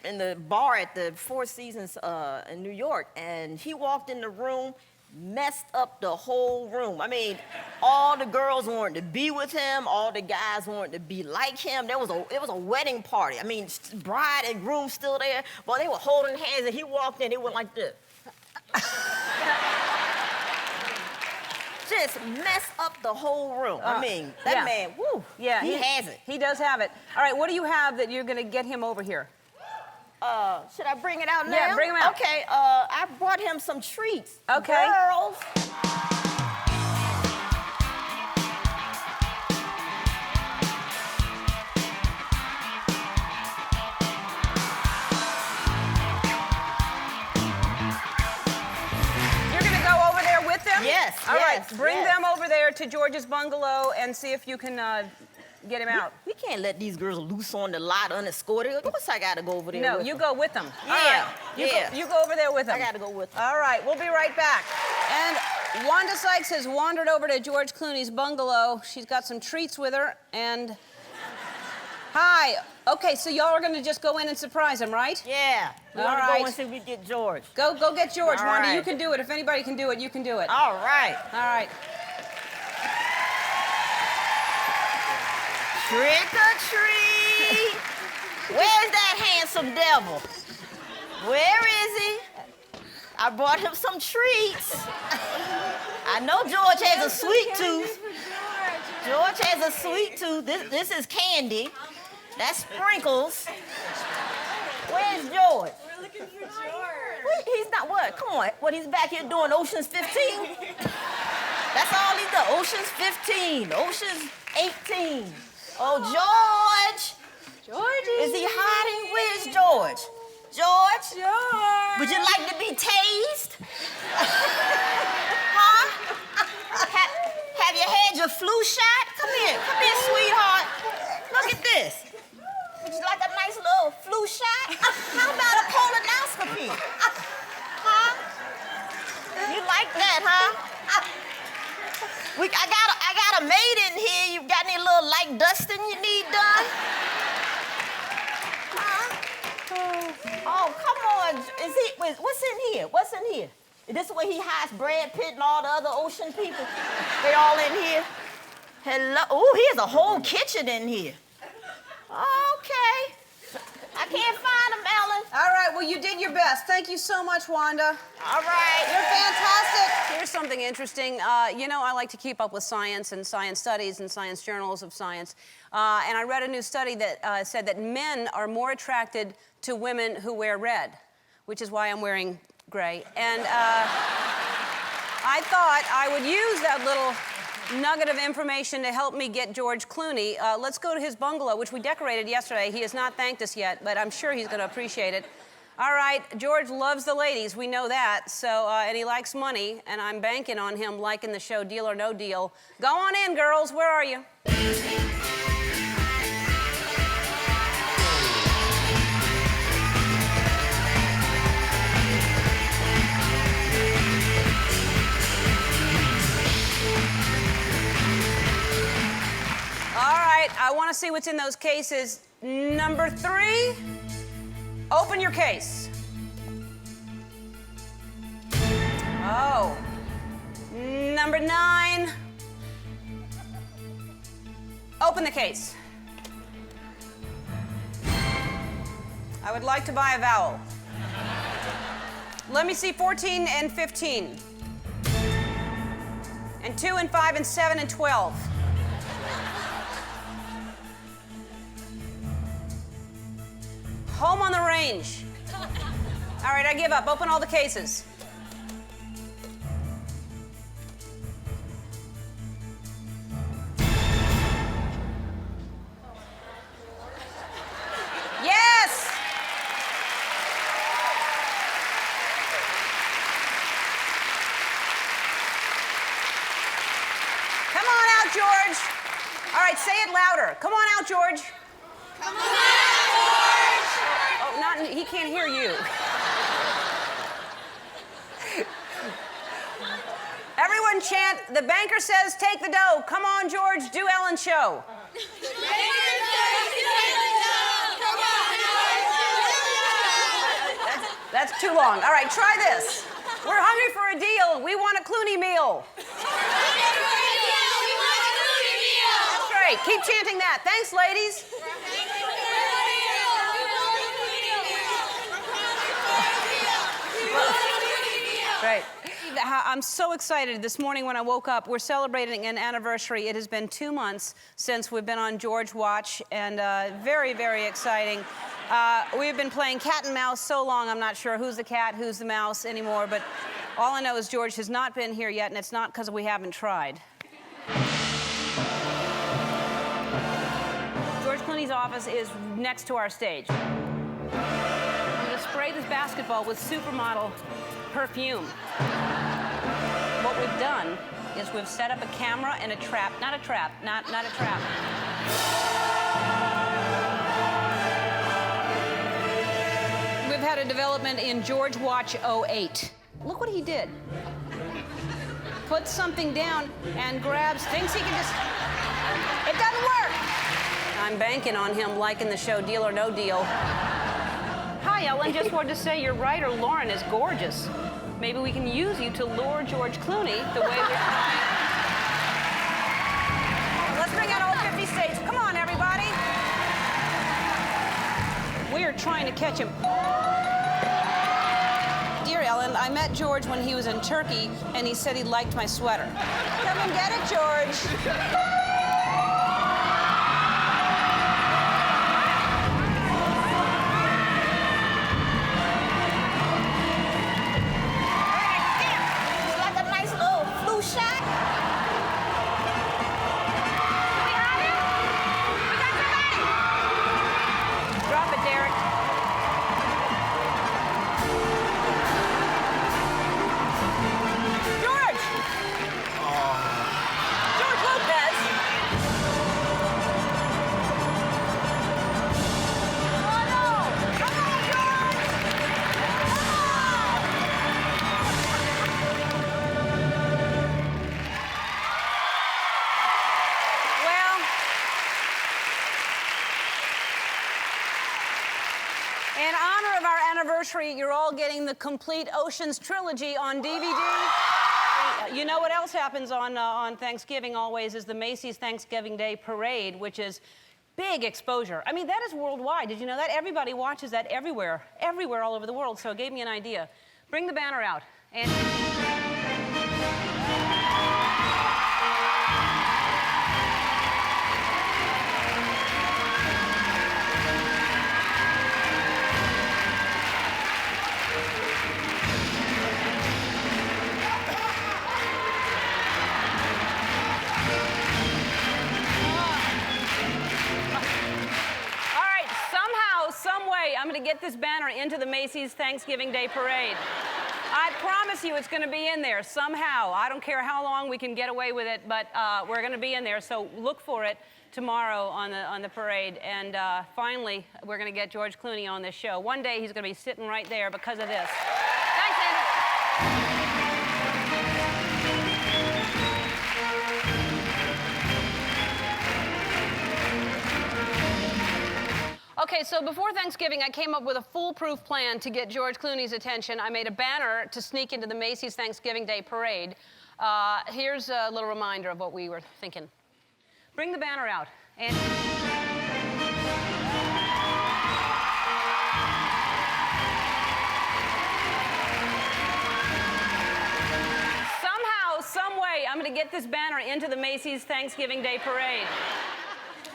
in the bar at the Four Seasons in New York, and he walked in the room, messed up the whole room. I mean, all the girls wanted to be with him, all the guys wanted to be like him. It was a wedding party. I mean, bride and groom still there, but they were holding hands, and he walked in, they went like this. Just mess up the whole room. I mean, that man, woo, he has it. He does have it. All right, what do you have that you're gonna get him over here? Should I bring it out now? Yeah, bring him out. Okay, I brought him some treats. Okay. Girls. You're gonna go over there with them? Yes. All right, bring yes. them over there to George's bungalow and see if you can get him out. We can't let these girls loose on the lot unescorted. Of course I gotta go over there. No, with you them. go with them. Yeah, All right. You go over there with them. I gotta go with them. All right, we'll be right back. And Wanda Sykes has wandered over to George Clooney's bungalow. She's got some treats with her, and... Hi. Okay, so y'all are gonna just go in and surprise him, right? Yeah. We're All gonna right. go and see if we get George. Go get George, All Wanda. right. You can do it. If anybody can do it, you can do it. All right. All right. Trick or treat. Where's that handsome devil? Where is he? I brought him some treats. I know George has a sweet tooth. George has a sweet tooth. This is candy. That's sprinkles. Where's George? We're looking for George. He's not what? Come on. What, he's back here doing Ocean's 15? That's all he does. Ocean's 15. Ocean's 18. Oh, George. Georgie. Is he hiding? Where's George? George? George. Would you like to be tased? Huh? Have you had your flu shot? Come here, sweetheart. Look at this. Would you like a nice little flu shot? How about a colonoscopy? Huh? You like that, huh? I got a maid in here. You got any little light dusting you need done? Huh? Oh, come on. What's in here? What's in here? Is this where he hides Brad Pitt and all the other ocean people? They all in here? Hello? Oh, here's a whole kitchen in here. Okay. I can't find him, Ellen. All right, well, you did your best. Thank you so much, Wanda. All right. You're fantastic. Here's something interesting. You know, I like to keep up with science and science studies and science journals of science. And I read a new study that said that men are more attracted to women who wear red, which is why I'm wearing gray. And I thought I would use that little nugget of information to help me get George Clooney. Let's go to his bungalow, which we decorated yesterday. He has not thanked us yet, but I'm sure he's going to appreciate it. All right, George loves the ladies. We know that. So, and he likes money, and I'm banking on him liking the show Deal or No Deal. Go on in, girls. Where are you? All right, I want to see what's in those cases. Number 3, open your case. Oh. Number 9, open the case. I would like to buy a vowel. Let me see 14 and 15. And 2 and 5 and 7 and 12. Home on the range. All right, I give up. Open all the cases. Yes! Come on out, George. All right, say it louder. Come on out, George. Come on out, George. Oh, he can't hear you. Everyone chant, the banker says take the dough. Come on, George, do Ellen Show. That's too long. All right, try this. We're hungry for a deal. We want a Clooney meal. That's right. Keep chanting that. Thanks, ladies. Right. I'm so excited. This morning when I woke up, we're celebrating an anniversary. It has been 2 months since we've been on George Watch, and very, very exciting. We've been playing cat and mouse so long, I'm not sure who's the cat, who's the mouse anymore, but all I know is George has not been here yet, and it's not because we haven't tried. George Clooney's office is next to our stage. I'm going to spray this basketball with supermodel perfume. What we've done is we've set up a camera and a trap. Not a trap. Not a trap. We've had a development in George Watch 08. look what he did. Puts something down and grabs, thinks he can just, it doesn't work. I'm banking on him liking the show Deal or No Deal. Hi, Ellen, just wanted to say your writer, Lauren, is gorgeous. Maybe we can use you to lure George Clooney the way we're trying. Let's bring out all 50 states. Come on, everybody. We are trying to catch him. Dear Ellen, I met George when he was in Turkey, and he said he liked my sweater. Come and get it, George. You're all getting the complete Oceans trilogy on DVD. You know what else happens on Thanksgiving always is the Macy's Thanksgiving Day Parade, which is big exposure. I mean, that is worldwide. Did you know that? Everybody watches that everywhere all over the world, so it gave me an idea. Bring the banner out. And I'm going to get this banner into the Macy's Thanksgiving Day Parade. I promise you it's going to be in there somehow. I don't care how long we can get away with it, but we're going to be in there, so look for it tomorrow on the parade. And finally, we're going to get George Clooney on this show. One day he's going to be sitting right there because of this. Thanks, Andrew. Okay, so before Thanksgiving, I came up with a foolproof plan to get George Clooney's attention. I made a banner to sneak into the Macy's Thanksgiving Day Parade. Here's a little reminder of what we were thinking. Bring the banner out. And somehow, some way, I'm going to get this banner into the Macy's Thanksgiving Day Parade.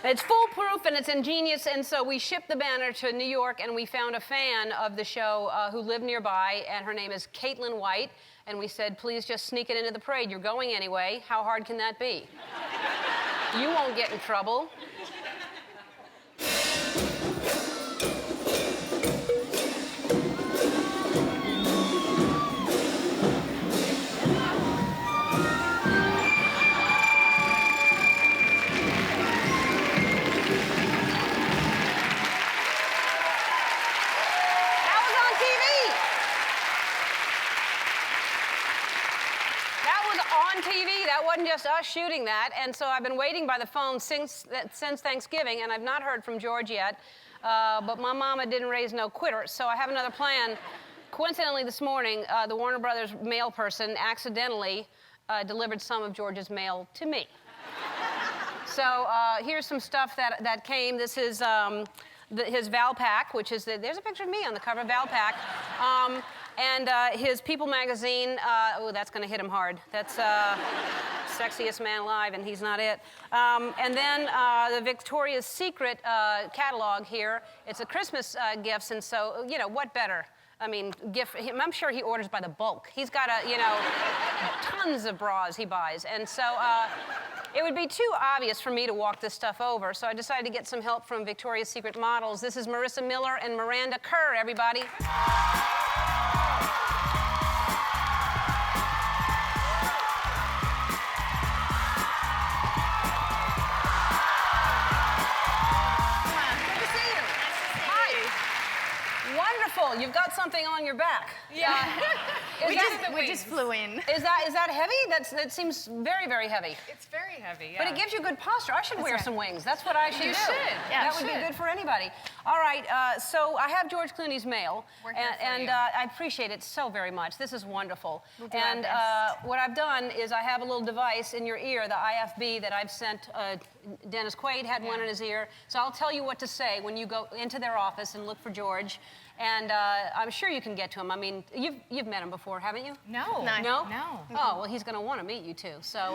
It's foolproof and it's ingenious, and so we shipped the banner to New York, and we found a fan of the show who lived nearby, and her name is Caitlin White, and we said, please just sneak it into the parade. You're going anyway. How hard can that be? You won't get in trouble. TV, that wasn't just us shooting that, and so I've been waiting by the phone since Thanksgiving, and I've not heard from George yet, but my mama didn't raise no quitter, so I have another plan. Coincidentally, this morning, the Warner Brothers mail person accidentally delivered some of George's mail to me. So here's some stuff that came. This is his Val Pack, which is there's a picture of me on the cover of Val Pack. And his People magazine, oh, that's going to hit him hard. That's sexiest man alive, and he's not it. And then the Victoria's Secret catalog here. It's a Christmas gifts, and so, you know, what better? I mean, I'm sure he orders by the bulk. He's got tons of bras he buys. And so it would be too obvious for me to walk this stuff over, so I decided to get some help from Victoria's Secret models. This is Marissa Miller and Miranda Kerr, everybody. You've got something on your back. Yeah. We just flew in. Is that heavy? That seems very, very heavy. It's very heavy, yeah. But it gives you good posture. I should wear some wings. That's what I should do. You should. Yeah, that would be good for anybody. All right. So I have George Clooney's mail, We're here for and you. I appreciate it so very much. This is wonderful. We'll do our And best. what I've done is I have a little device in your ear, the IFB, that I've sent. Dennis Quaid had one in his ear. So I'll tell you what to say when you go into their office and look for George. And I'm sure you can get to him. I mean, you've met him before, haven't you? No. No? No. Oh, well, he's going to want to meet you, too. So,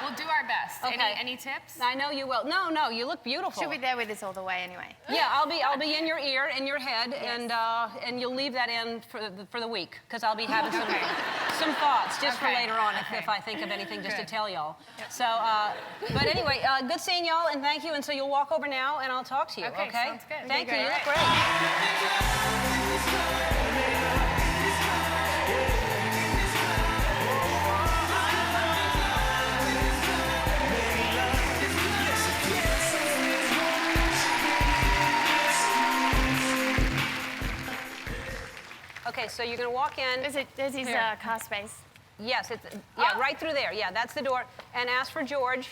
We'll do our best. Okay. Any tips? I know you will. No, you look beautiful. She'll be there with us all the way anyway. Yeah, I'll be in your ear, in your head, and you'll leave that in for the week, because I'll be having some thoughts just for later on if I think of anything just to tell y'all. Yep. So, but anyway, good seeing y'all, and thank you. And so you'll walk over now, and I'll talk to you. Okay, sounds good. Thank you. Okay, You look great. great. Okay, so you're gonna walk in. There's his Here. car space. Yes, right through there. Yeah, that's the door. And ask for George.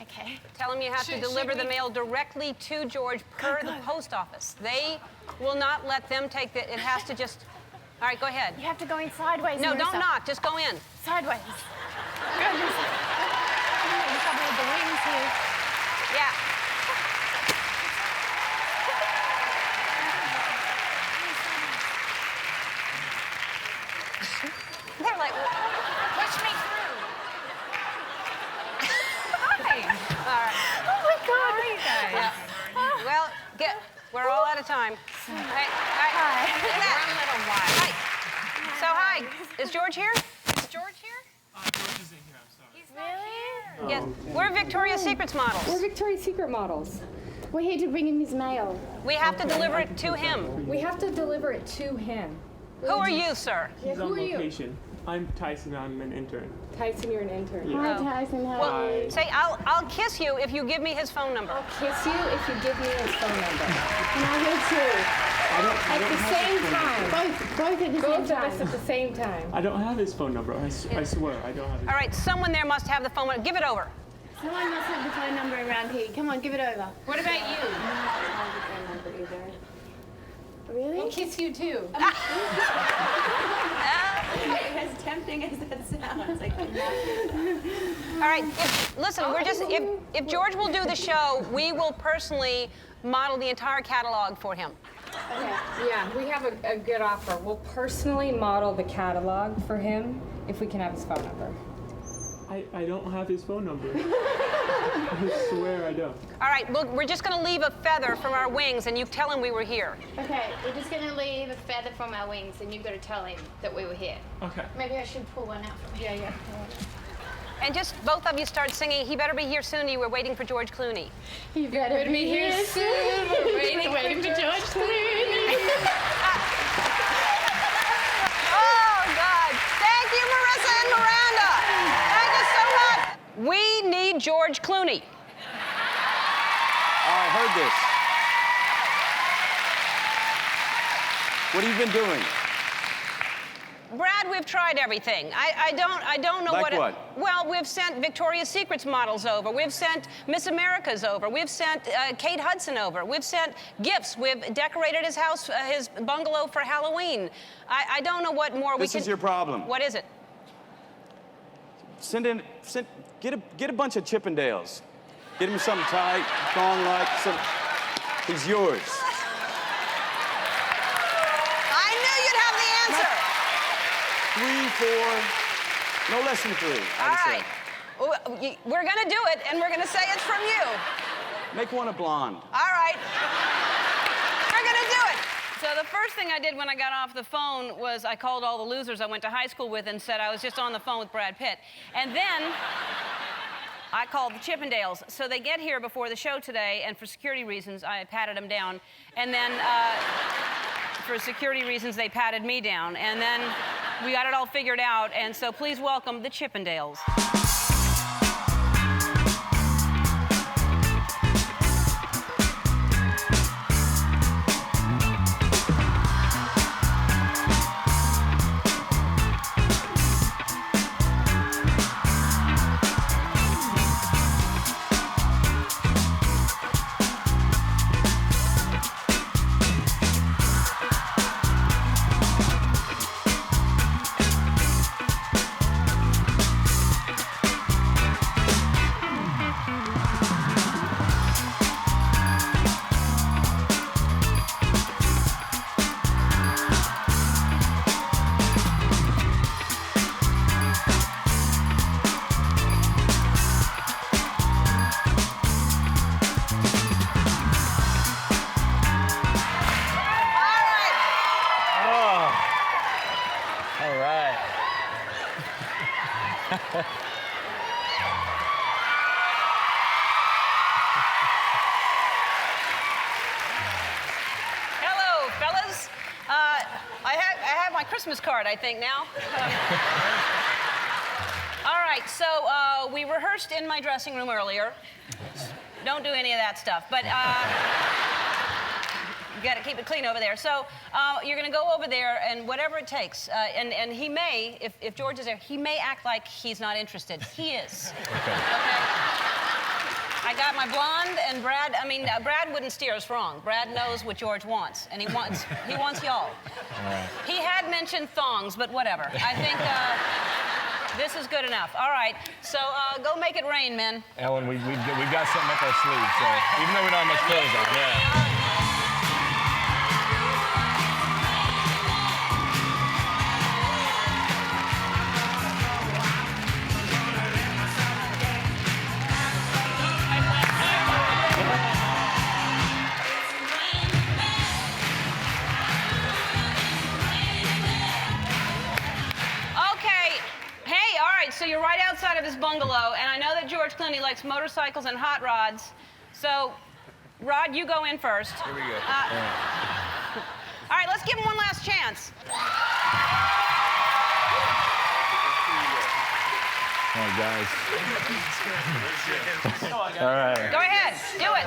Okay. Tell him you have to deliver the mail directly to George per the post office. They will not let them take it. It has to just. All right, go ahead. You have to go in sideways. No, don't Marissa. knock. Just go in. Sideways. Go, Marissa. You probably have the wings here. Yeah. They're like, Push me through. Hi. all right. Oh my God. How are you guys? Yeah. Well, we're all out of time. Hey, Hi. look at that. One little while. Hi. So, hi. Is George here? Is George here? George isn't here, I'm sorry. He's not here. Yes. We're Victoria's Secret's models. We're Victoria's Secret models. We're here to bring him his mail. We have to deliver it to him. We have to deliver it to him. Who are you, sir? He's who on are you? location. I'm Tyson, I'm an intern. Tyson, you're an intern. Yeah. Hi, Tyson. How Well, are you? say, I'll kiss you if you give me his phone number. I'll kiss you if you give me his phone number. And I will too. At the same time. Both at the same time. Both of us at the same time. I don't have his phone number. I swear, I don't have his All right, someone there must have the phone number. Give it over. Someone must have the phone number around here. Come on, give it over. What about you? I don't have the phone number either. Really? I'll kiss you too. As tempting as that sounds. All right, listen, if George will do the show, we will personally model the entire catalog for him. Okay. Yeah, we have a good offer. We'll personally model the catalog for him if we can have his phone number. I don't have his phone number. I swear I don't. All right, look, we're just going to leave a feather from our wings, and you tell him we were here. Okay, we're just gonna leave a feather from our wings, and you've got to tell him that we were here. Okay. Maybe I should pull one out from here. Yeah. And just both of you start singing, He Better Be Here Soon, You Were Waiting for George Clooney. You better be here soon. We're waiting for George Clooney. Oh, God. Thank you, Marissa and Miranda. Thank you so much. We need George Clooney. I heard this. What have you been doing? Brad, we've tried everything. I don't know Like what. what? Well, we've sent Victoria's Secret's models over. We've sent Miss America's over. We've sent Kate Hudson over. We've sent gifts. We've decorated his house, his bungalow for Halloween. I don't know what more we can. This is your problem. What is it? Get a bunch of Chippendales. Get him something tight, thong-like. He's yours. I knew you'd have the answer. 3, 4, no less than 3. All right. We're gonna do it, and we're gonna say it's from you. Make one a blonde. All right. We're gonna do it. So the first thing I did when I got off the phone was I called all the losers I went to high school with and said I was just on the phone with Brad Pitt. And then I called the Chippendales. So they get here before the show today, and for security reasons, I patted them down. And then for security reasons, they patted me down. And then we got it all figured out. And so please welcome the Chippendales. Hello, fellas. I have my Christmas card, I think, now. All right, so we rehearsed in my dressing room earlier. Don't do any of that stuff, but you got to keep it clean over there. So you're going to go over there and whatever it takes. And he may, if George is there, he may act like he's not interested. He is. Okay? I got my blonde and Brad. I mean, Brad wouldn't steer us wrong. Brad knows what George wants, and he wants y'all. Right. He had mentioned thongs, but whatever. I think this is good enough. All right, so go make it rain, men. Ellen, we've got something up our sleeve, so even though we don't have much clothes on, yeah. So you're right outside of his bungalow, and I know that George Clooney likes motorcycles and hot rods. So, Rod, you go in first. Here we go. All right, let's give him one last chance. All right, guys. All right. Go ahead, do it.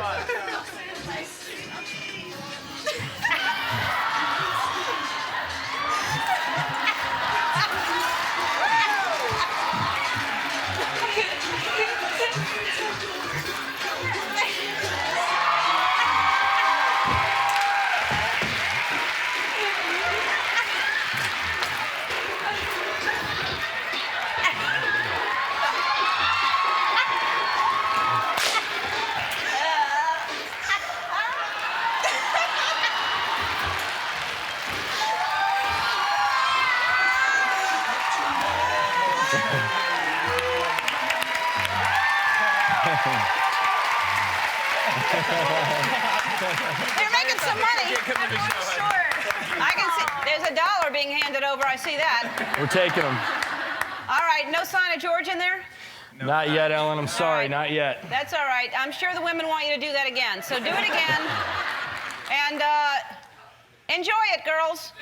They're making some money. I can see there's $1 being handed over. I see that. We're taking them. All right, no sign of George in there? Not yet, Ellen. I'm sorry, right. not yet. That's all right. I'm sure the women want you to do that again. So do it again. And enjoy it, girls.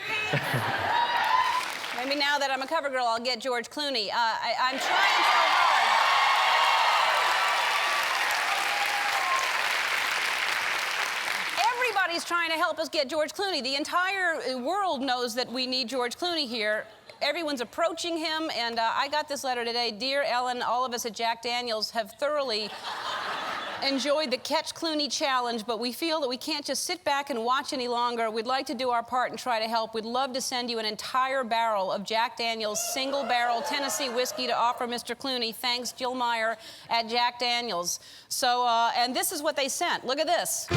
Maybe now that I'm a cover girl, I'll get George Clooney. I'm trying so hard. Everybody's trying to help us get George Clooney. The entire world knows that we need George Clooney here. Everyone's approaching him, and I got this letter today. Dear Ellen, all of us at Jack Daniels have thoroughly enjoyed the Catch Clooney challenge, but we feel that we can't just sit back and watch any longer. We'd like to do our part and try to help. We'd love to send you an entire barrel of Jack Daniels single barrel Tennessee whiskey to offer Mr. Clooney. Thanks, Jill Meyer at Jack Daniels. So, and this is what they sent. Look at this.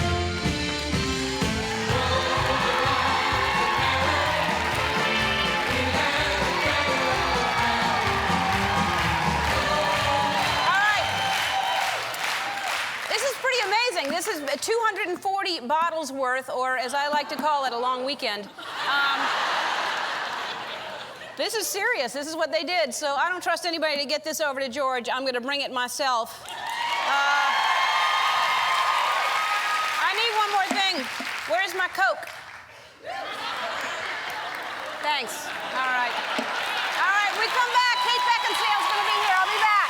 This is 240 bottles worth, or as I like to call it, a long weekend. This is serious. This is what they did. So I don't trust anybody to get this over to George. I'm going to bring it myself. I need one more thing. Where's my Coke? Thanks. All right. All right, we come back. Kate Beckinsale's going to be here. I'll be back.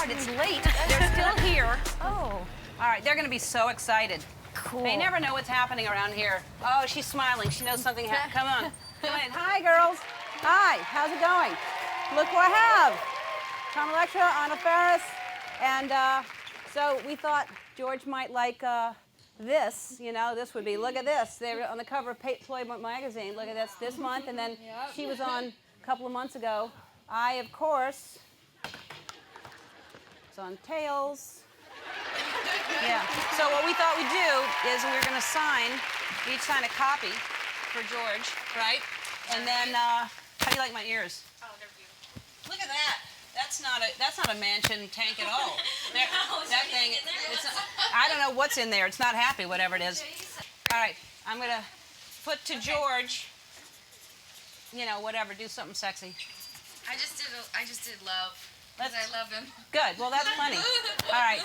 It's late. They're still here. Oh. All right, they're going to be so excited. Cool. They never know what's happening around here. Oh, she's smiling. She knows something happened. Come on. Come in. Hi, girls. Hi. How's it going? Look who I have. Tom Electra, Anna Faris. And so we thought George might like this, you know, this would be, look at this. They were on the cover of Playboy magazine. Look at this month. And then she was on a couple of months ago. I, of course, was on Tails. Yeah. So what we thought we'd do is we were going to each sign a copy for George, right? And then, how do you like my ears? Oh, they're beautiful. Look at that. That's not a mansion tank at all. That thing, I don't know what's in there. It's not happy, whatever it is. All right, I'm gonna put to George, you know, whatever, do something sexy. I just did love. Because I love him. Good, well, that's plenty. All right,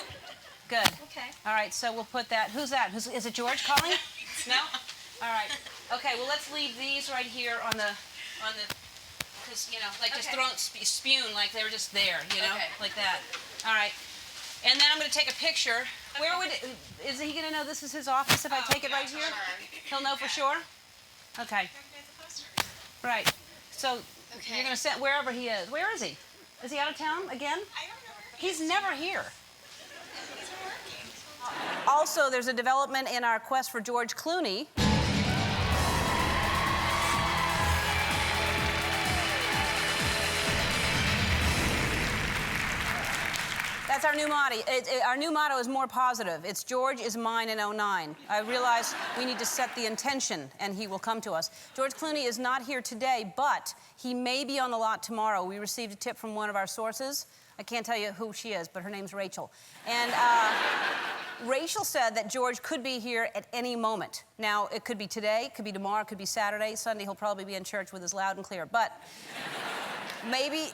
good. Okay. All right, so we'll put that, who's that? Is it George calling? No? All right. Okay, well, let's leave these right here on the, because, you know, like just thrown, spewing like they were just there, you know, like that. All right. And then I'm going to take a picture. Where would, is he going to know this is his office if I take it right here? He'll know for sure? Okay. Right. So you're going to send wherever he is. Where is he? Is he out of town again? I don't know where He's never here. he's working. Also, there's a development in our quest for George Clooney. That's our new motto. Our new motto is more positive. It's George is mine in 09. I realize we need to set the intention, and he will come to us. George Clooney is not here today, but he may be on the lot tomorrow. We received a tip from one of our sources. I can't tell you who she is, but her name's Rachel. And Rachel said that George could be here at any moment. Now, it could be today, it could be tomorrow, it could be Saturday. Sunday, he'll probably be in church with his loud and clear. But maybe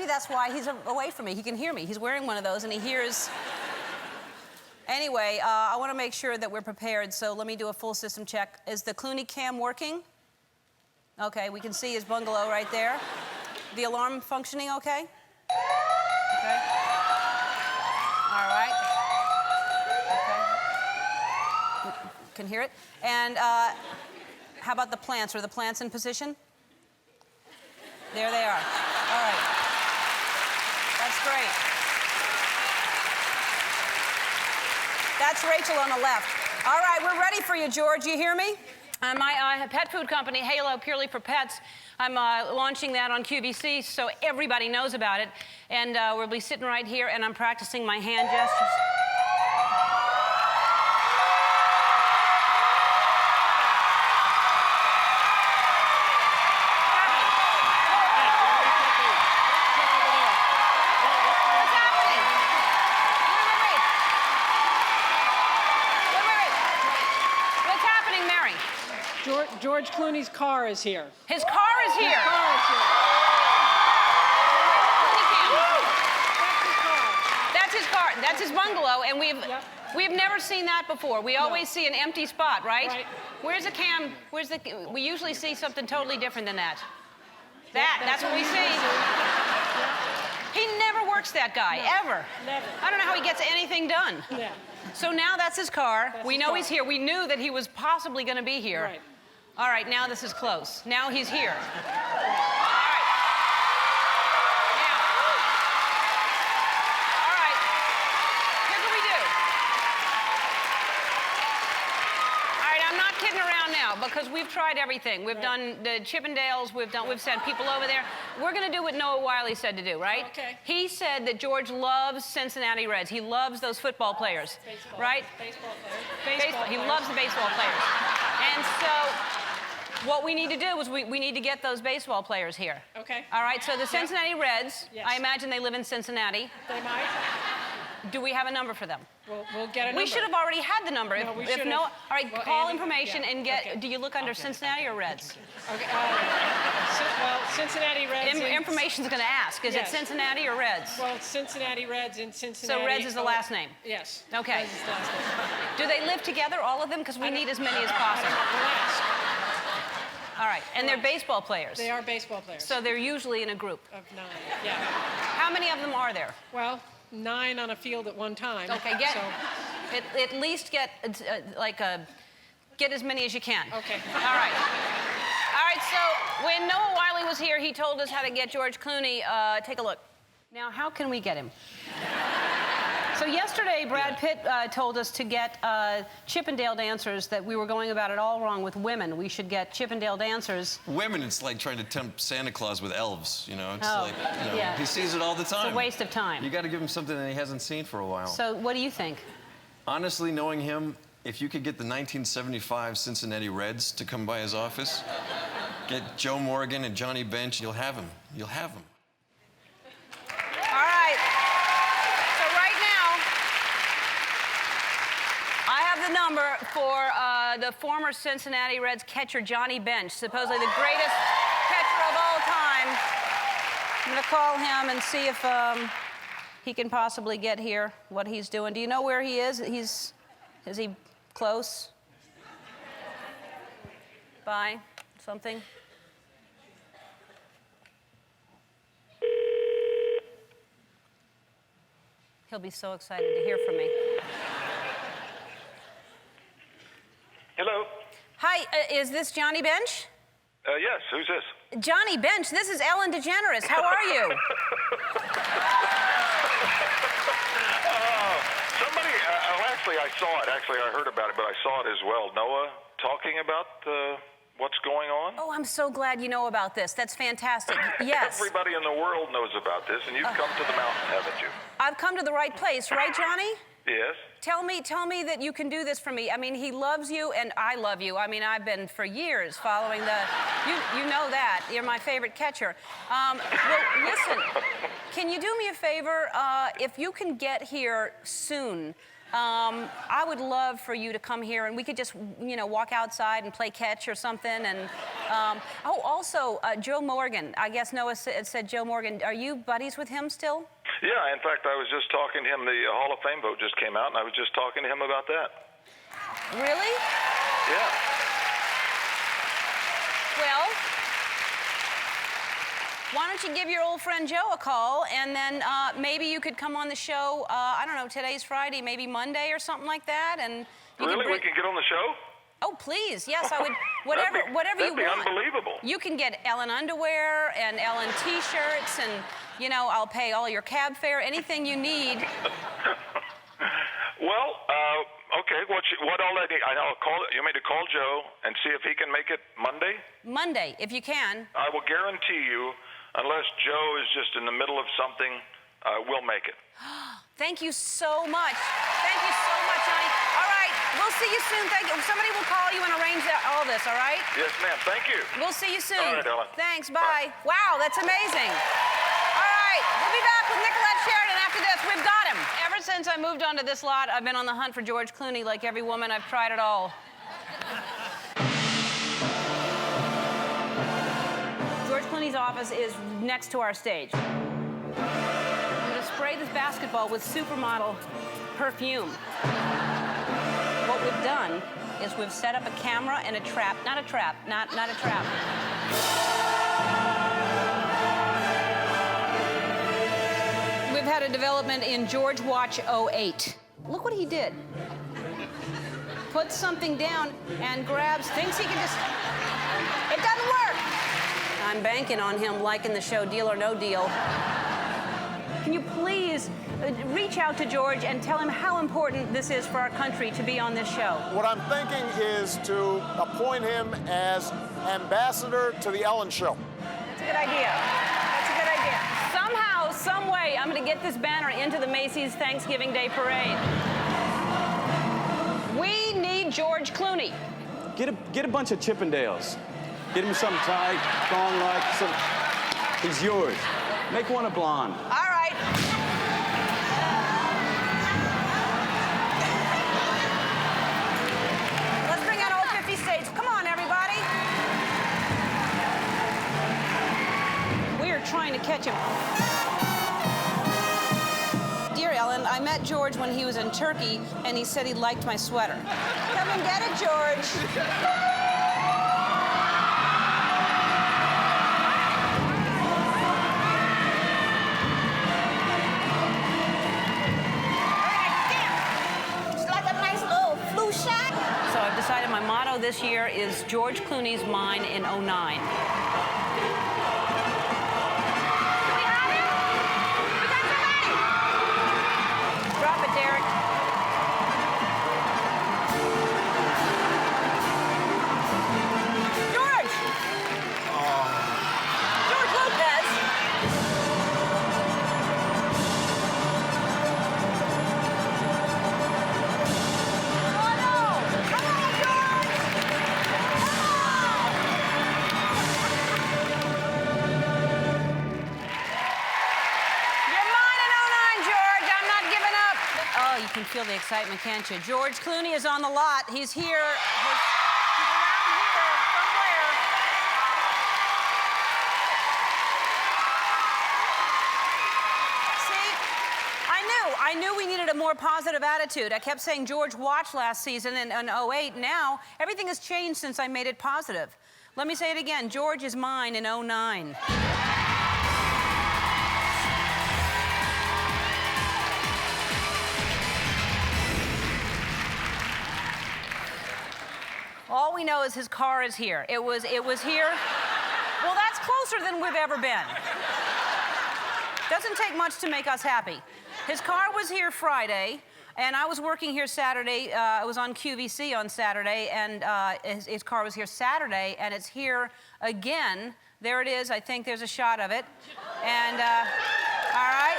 that's why he's away from me. He can hear me. He's wearing one of those, and he hears. Anyway, I want to make sure that we're prepared, so let me do a full system check. Is the Clooney cam working? Okay, we can see his bungalow right there. The alarm functioning okay? Okay. All right. Okay. Can hear it. And how about the plants? Are the plants in position? There they are. All right. That's great. That's Rachel on the left. All right, we're ready for you, George. You hear me? My pet food company, Halo, purely for pets, I'm launching that on QVC so everybody knows about it. And we'll be sitting right here, and I'm practicing my hand gestures. George Clooney's car is here. His car is here. His car is here. That's his car. That's his bungalow, and we've never seen that before. We always see an empty spot, right? Right. Where's the cam? We usually see something totally different than that. That's what we see. He never works, that guy, ever. Never. I don't know how he gets anything done. Yeah. So now that's his car. That's we his know car. he's here. We knew that he was possibly going to be here. Right. All right, now this is close. Now he's here. All right. Here's what we do. All right, I'm not kidding around now because we've tried everything. We've done the Chippendales. We've sent people over there. We're going to do what Noah Wiley said to do, right? Okay. He said that George loves Cincinnati Reds. He loves those football players, Baseball. right? Baseball players. Baseball. He loves the baseball players. And so what we need to do is we need to get those baseball players here. Okay. All right, so the Cincinnati Reds, Yes. I imagine they live in Cincinnati. They might. Do we have a number for them? We'll get a number. We should have already had the number. No, we if should've. no, all right, Well, call Andy, information yeah, and get, okay. do you look under Cincinnati or Reds? Okay. Well, Cincinnati Reds. Information's going to ask, is it Yes. Cincinnati or Reds? Well, it's Cincinnati Reds in Cincinnati. So Reds is the last name? Yes. Okay. Reds is the last name. Do they live together, all of them? Because we need as many as possible. We'll ask. All right, and they're baseball players. They are baseball players. So they're usually in a group. Of 9, yeah. How many of them are there? Well, 9 on a field at one time. Okay, at least get get as many as you can. Okay. All right. All right, so when Noah Wiley was here, he told us how to get George Clooney. Take a look. Now, how can we get him? So yesterday, Brad Pitt told us to get Chippendale dancers, that we were going about it all wrong with women. We should get Chippendale dancers. Women, it's like trying to tempt Santa Claus with elves, you know? It's yeah. He sees it all the time. It's a waste of time. You got to give him something that he hasn't seen for a while. So what do you think? Honestly, knowing him, if you could get the 1975 Cincinnati Reds to come by his office, get Joe Morgan and Johnny Bench, you'll have him. You'll have him. All right. So right now, I have the number for the former Cincinnati Reds catcher, Johnny Bench, supposedly the greatest catcher of all time. I'm going to call him and see if he can possibly get here, what he's doing. Do you know where he is? Is he close? By something? He'll be so excited to hear from me. Hello. Hi, is this Johnny Bench? Yes, who's this? Johnny Bench, this is Ellen DeGeneres. How are you? Somebody, actually, I saw it. Actually, I heard about it, but I saw it as well. Noah talking about what's going on? Oh, I'm so glad you know about this. That's fantastic. Yes. Everybody in the world knows about this, and you've come to the mountain, haven't you? I've come to the right place, right, Johnny? Yes. Tell me that you can do this for me. I mean, he loves you, and I love you. I mean, I've been for years following you know that. You're my favorite catcher. Well, listen, can you do me a favor? If you can get here soon, I would love for you to come here, and we could just, walk outside and play catch or something. And also, Joe Morgan. I guess Noah said Joe Morgan. Are you buddies with him still? Yeah, in fact, I was just talking to him. The Hall of Fame vote just came out, and I was just talking to him about that. Really? Yeah. Well, why don't you give your old friend Joe a call, and then maybe you could come on the show, I don't know, today's Friday, maybe Monday or something like that, and Really? We can get on the show? Oh, please, yes, I would, whatever you want. That'd be unbelievable. You can get Ellen underwear and Ellen t-shirts, and, I'll pay all your cab fare, anything you need. Well, okay, what all I need, I'll call, you want me to call Joe and see if he can make it Monday? Monday, if you can. I will guarantee you, unless Joe is just in the middle of something, we'll make it. Thank you so much. Thank you so much, honey. All right, we'll see you soon. Thank you. Somebody will call you and arrange all this, all right? Yes, ma'am. Thank you. We'll see you soon. All right, Ellen. Thanks, bye. Wow, that's amazing. All right, we'll be back with Nicolette Sheridan after this. We've got him. Ever since I moved onto this lot, I've been on the hunt for George Clooney. Like every woman, I've tried it all. George Clooney's office is next to our stage. I'm gonna spray this basketball with supermodel perfume. What we've done is we've set up a camera and a trap. Not a trap. We've had a development in George Watch 08. Look what he did. Puts something down and thinks he can just... It doesn't work. I'm banking on him liking the show Deal or No Deal. Can you please reach out to George and tell him how important this is for our country to be on this show? What I'm thinking is to appoint him as ambassador to The Ellen Show. That's a good idea. That's a good idea. Somehow, some way, I'm going to get this banner into the Macy's Thanksgiving Day Parade. We need George Clooney. Get a bunch of Chippendales. Get him something tight, thong-like, he's yours. Make one a blonde. All right. Let's bring out all 50 states. Come on, everybody. We are trying to catch him. Dear Ellen, I met George when he was in Turkey, and he said he liked my sweater. Come and get it, George. Decided my motto this year is George Clooney's mine in 09. Drop it feel the excitement, can't you? George Clooney is on the lot. He's here. He's around here somewhere. See, I knew we needed a more positive attitude. I kept saying George Watch last season in 08. Now, everything has changed since I made it positive. Let me say it again. George is mine in 09. All we know is his car is here. It was here. Well, that's closer than we've ever been. Doesn't take much to make us happy. His car was here Friday, and I was working here Saturday. I was on QVC on Saturday, and his car was here Saturday, and it's here again. There it is. I think there's a shot of it. And, all right.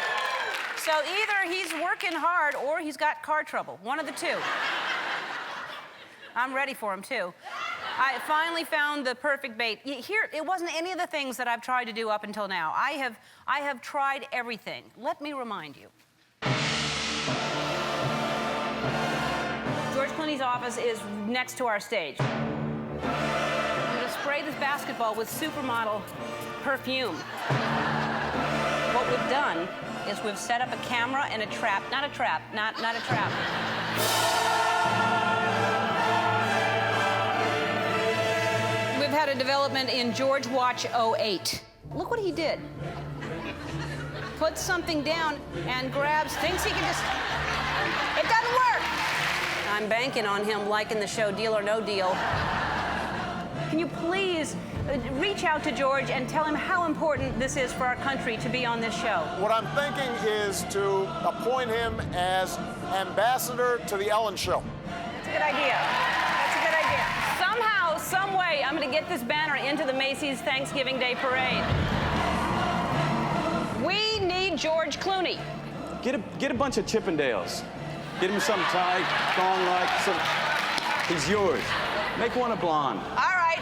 So either he's working hard or he's got car trouble. One of the two. I'm ready for him, too. I finally found the perfect bait. Here, it wasn't any of the things that I've tried to do up until now. I have tried everything. Let me remind you. George Clooney's office is next to our stage. I'm going to spray this basketball with supermodel perfume. What we've done is we've set up a camera and a trap. Not a trap. Not a trap. We've had a development in George Watch 08. Look what he did. Puts something down and grabs, thinks he can just... It doesn't work! I'm banking on him liking the show Deal or No Deal. Can you please reach out to George and tell him how important this is for our country to be on this show? What I'm thinking is to appoint him as ambassador to The Ellen Show. That's a good idea. That's a good idea. Somehow, some way, I'm going to get this banner into the Macy's Thanksgiving Day Parade. We need George Clooney. Get a bunch of Chippendales. Get him some tight, thong-like, some... He's yours. Make one a blonde. All right.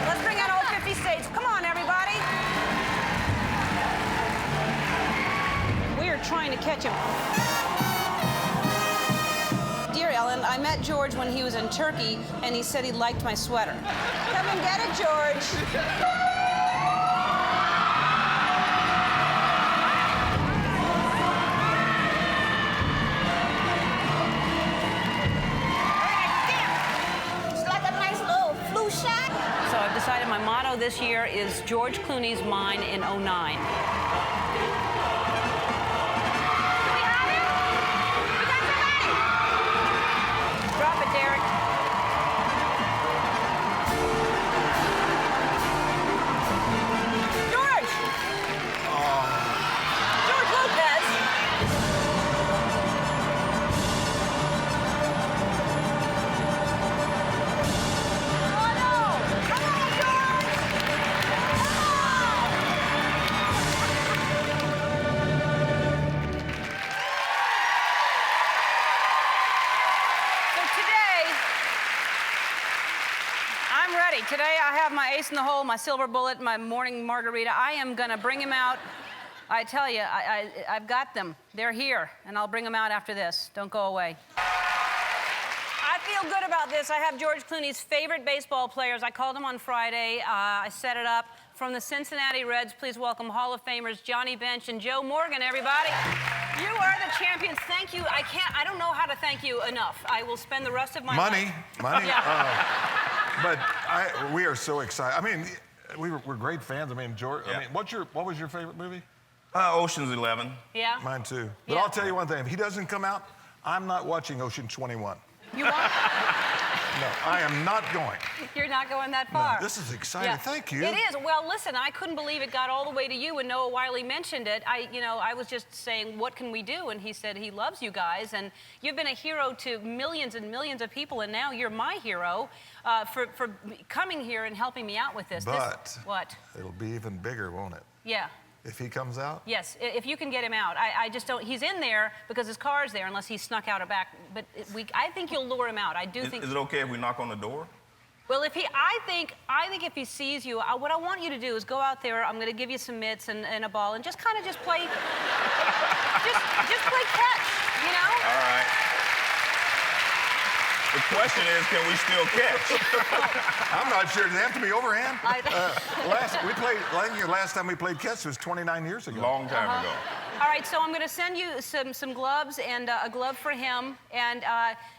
Let's bring out all 50 states. Come on, everybody. We are trying to catch him. Dear Ellen, I met George when he was in Turkey, and he said he liked my sweater. Come and get it, George. Decided my motto this year is George Clooney's mine in 09. Drop it, Derek. George! George Lopez! Today I have my ace in the hole, my silver bullet, my morning margarita. I am gonna bring him out. I tell you, I've got them. They're here, and I'll bring them out after this. Don't go away. I feel good about this. I have George Clooney's favorite baseball players. I called him on Friday. I set it up. From the Cincinnati Reds, please welcome Hall of Famers Johnny Bench and Joe Morgan, everybody. You are the champions. Thank you. I don't know how to thank you enough. I will spend the rest of my life. Money. Yeah. But we are so excited. I mean, we're great fans. I mean, George. Yeah. I mean, what was your favorite movie? Ocean's 11. Yeah. Mine too. But Yeah. I'll tell you one thing. If he doesn't come out, I'm not watching Ocean 21. You won't? No, I am not going. You're not going that far. No, this is exciting. Yeah. Thank you. It is. Well, listen, I couldn't believe it got all the way to you when Noah Wiley mentioned it. I was just saying, what can we do? And he said he loves you guys, and you've been a hero to millions and millions of people, and now you're my hero for coming here and helping me out with this. But what? It'll be even bigger, won't it? Yeah. If he comes out? Yes, if you can get him out. I just don't, he's in there because his car's there unless he snuck out a back, but I think you'll lure him out. I do think. Is it okay if we knock on the door? Well, I think if he sees you, what I want you to do is go out there. I'm going to give you some mitts and a ball, and just kind of play, just play catch, you know? All right. The question is, can we still catch? I'm not sure. Does it have to be overhand? Last time we played catch was 29 years ago. Long time ago. All right, so I'm going to send you some gloves and a glove for him, and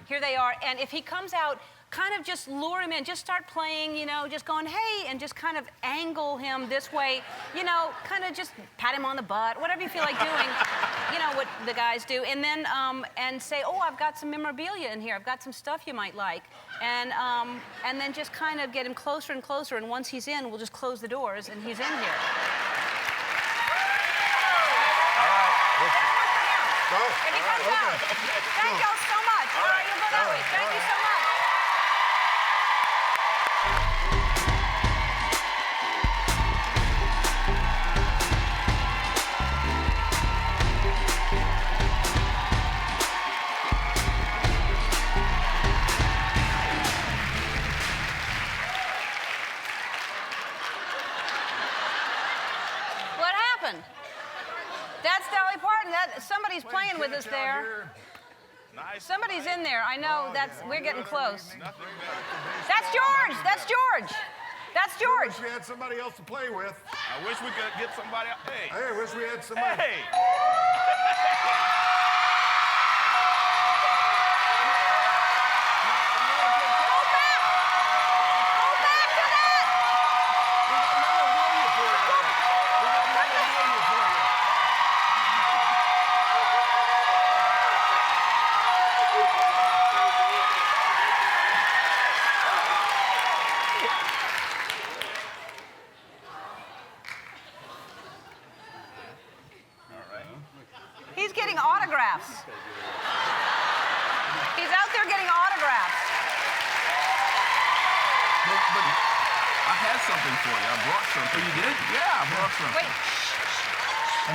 here they are. And if he comes out, kind of just lure him in. Just start playing, you know, just going, hey, and just kind of angle him this way. You know, kind of just pat him on the butt, whatever you feel like doing. You know what the guys do. And then, and say, oh, I've got some memorabilia in here. I've got some stuff you might like. And then just kind of get him closer and closer. And once he's in, we'll just close the doors, and he's in here. Go. If he comes out. Thank y'all so much. All right, you'll go that way. Thank you so much. What happened? That's Dolly Parton. Somebody's playing with us there. Somebody's in there. I know. We're getting close. That's George. That's George. That's George. I wish we had somebody else to play with. I wish we could get somebody else. Hey. Hey, I wish we had somebody. Hey. He's getting autographs. He's out there getting autographs. But I had something for you. I brought something. Oh, you did? Yeah, I brought something. Wait.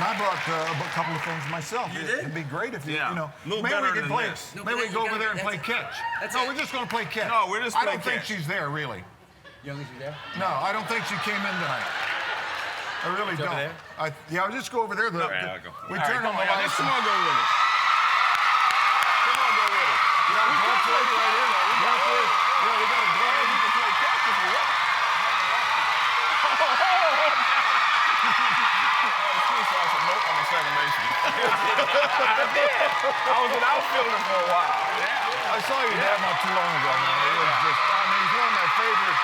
And I brought a couple of things myself. You did? It'd be great if you know. Maybe we could play. Maybe we can go over there and play catch. No, we're just going to play catch. No, we're just I playing don't think catch. she's there, really. You don't think she's there? No, I don't think she came in tonight. I really don't. Yeah, I'll just go over there. I'll go. We turn on the lights. Come on, go with us. Come on, go with us. We got a glove for you right here. We got a glove. You can play catch if you want. I said nope on the second baseman. I did. I was an outfielder for a while. I saw you there not too long ago. It was just, he's one of my favorite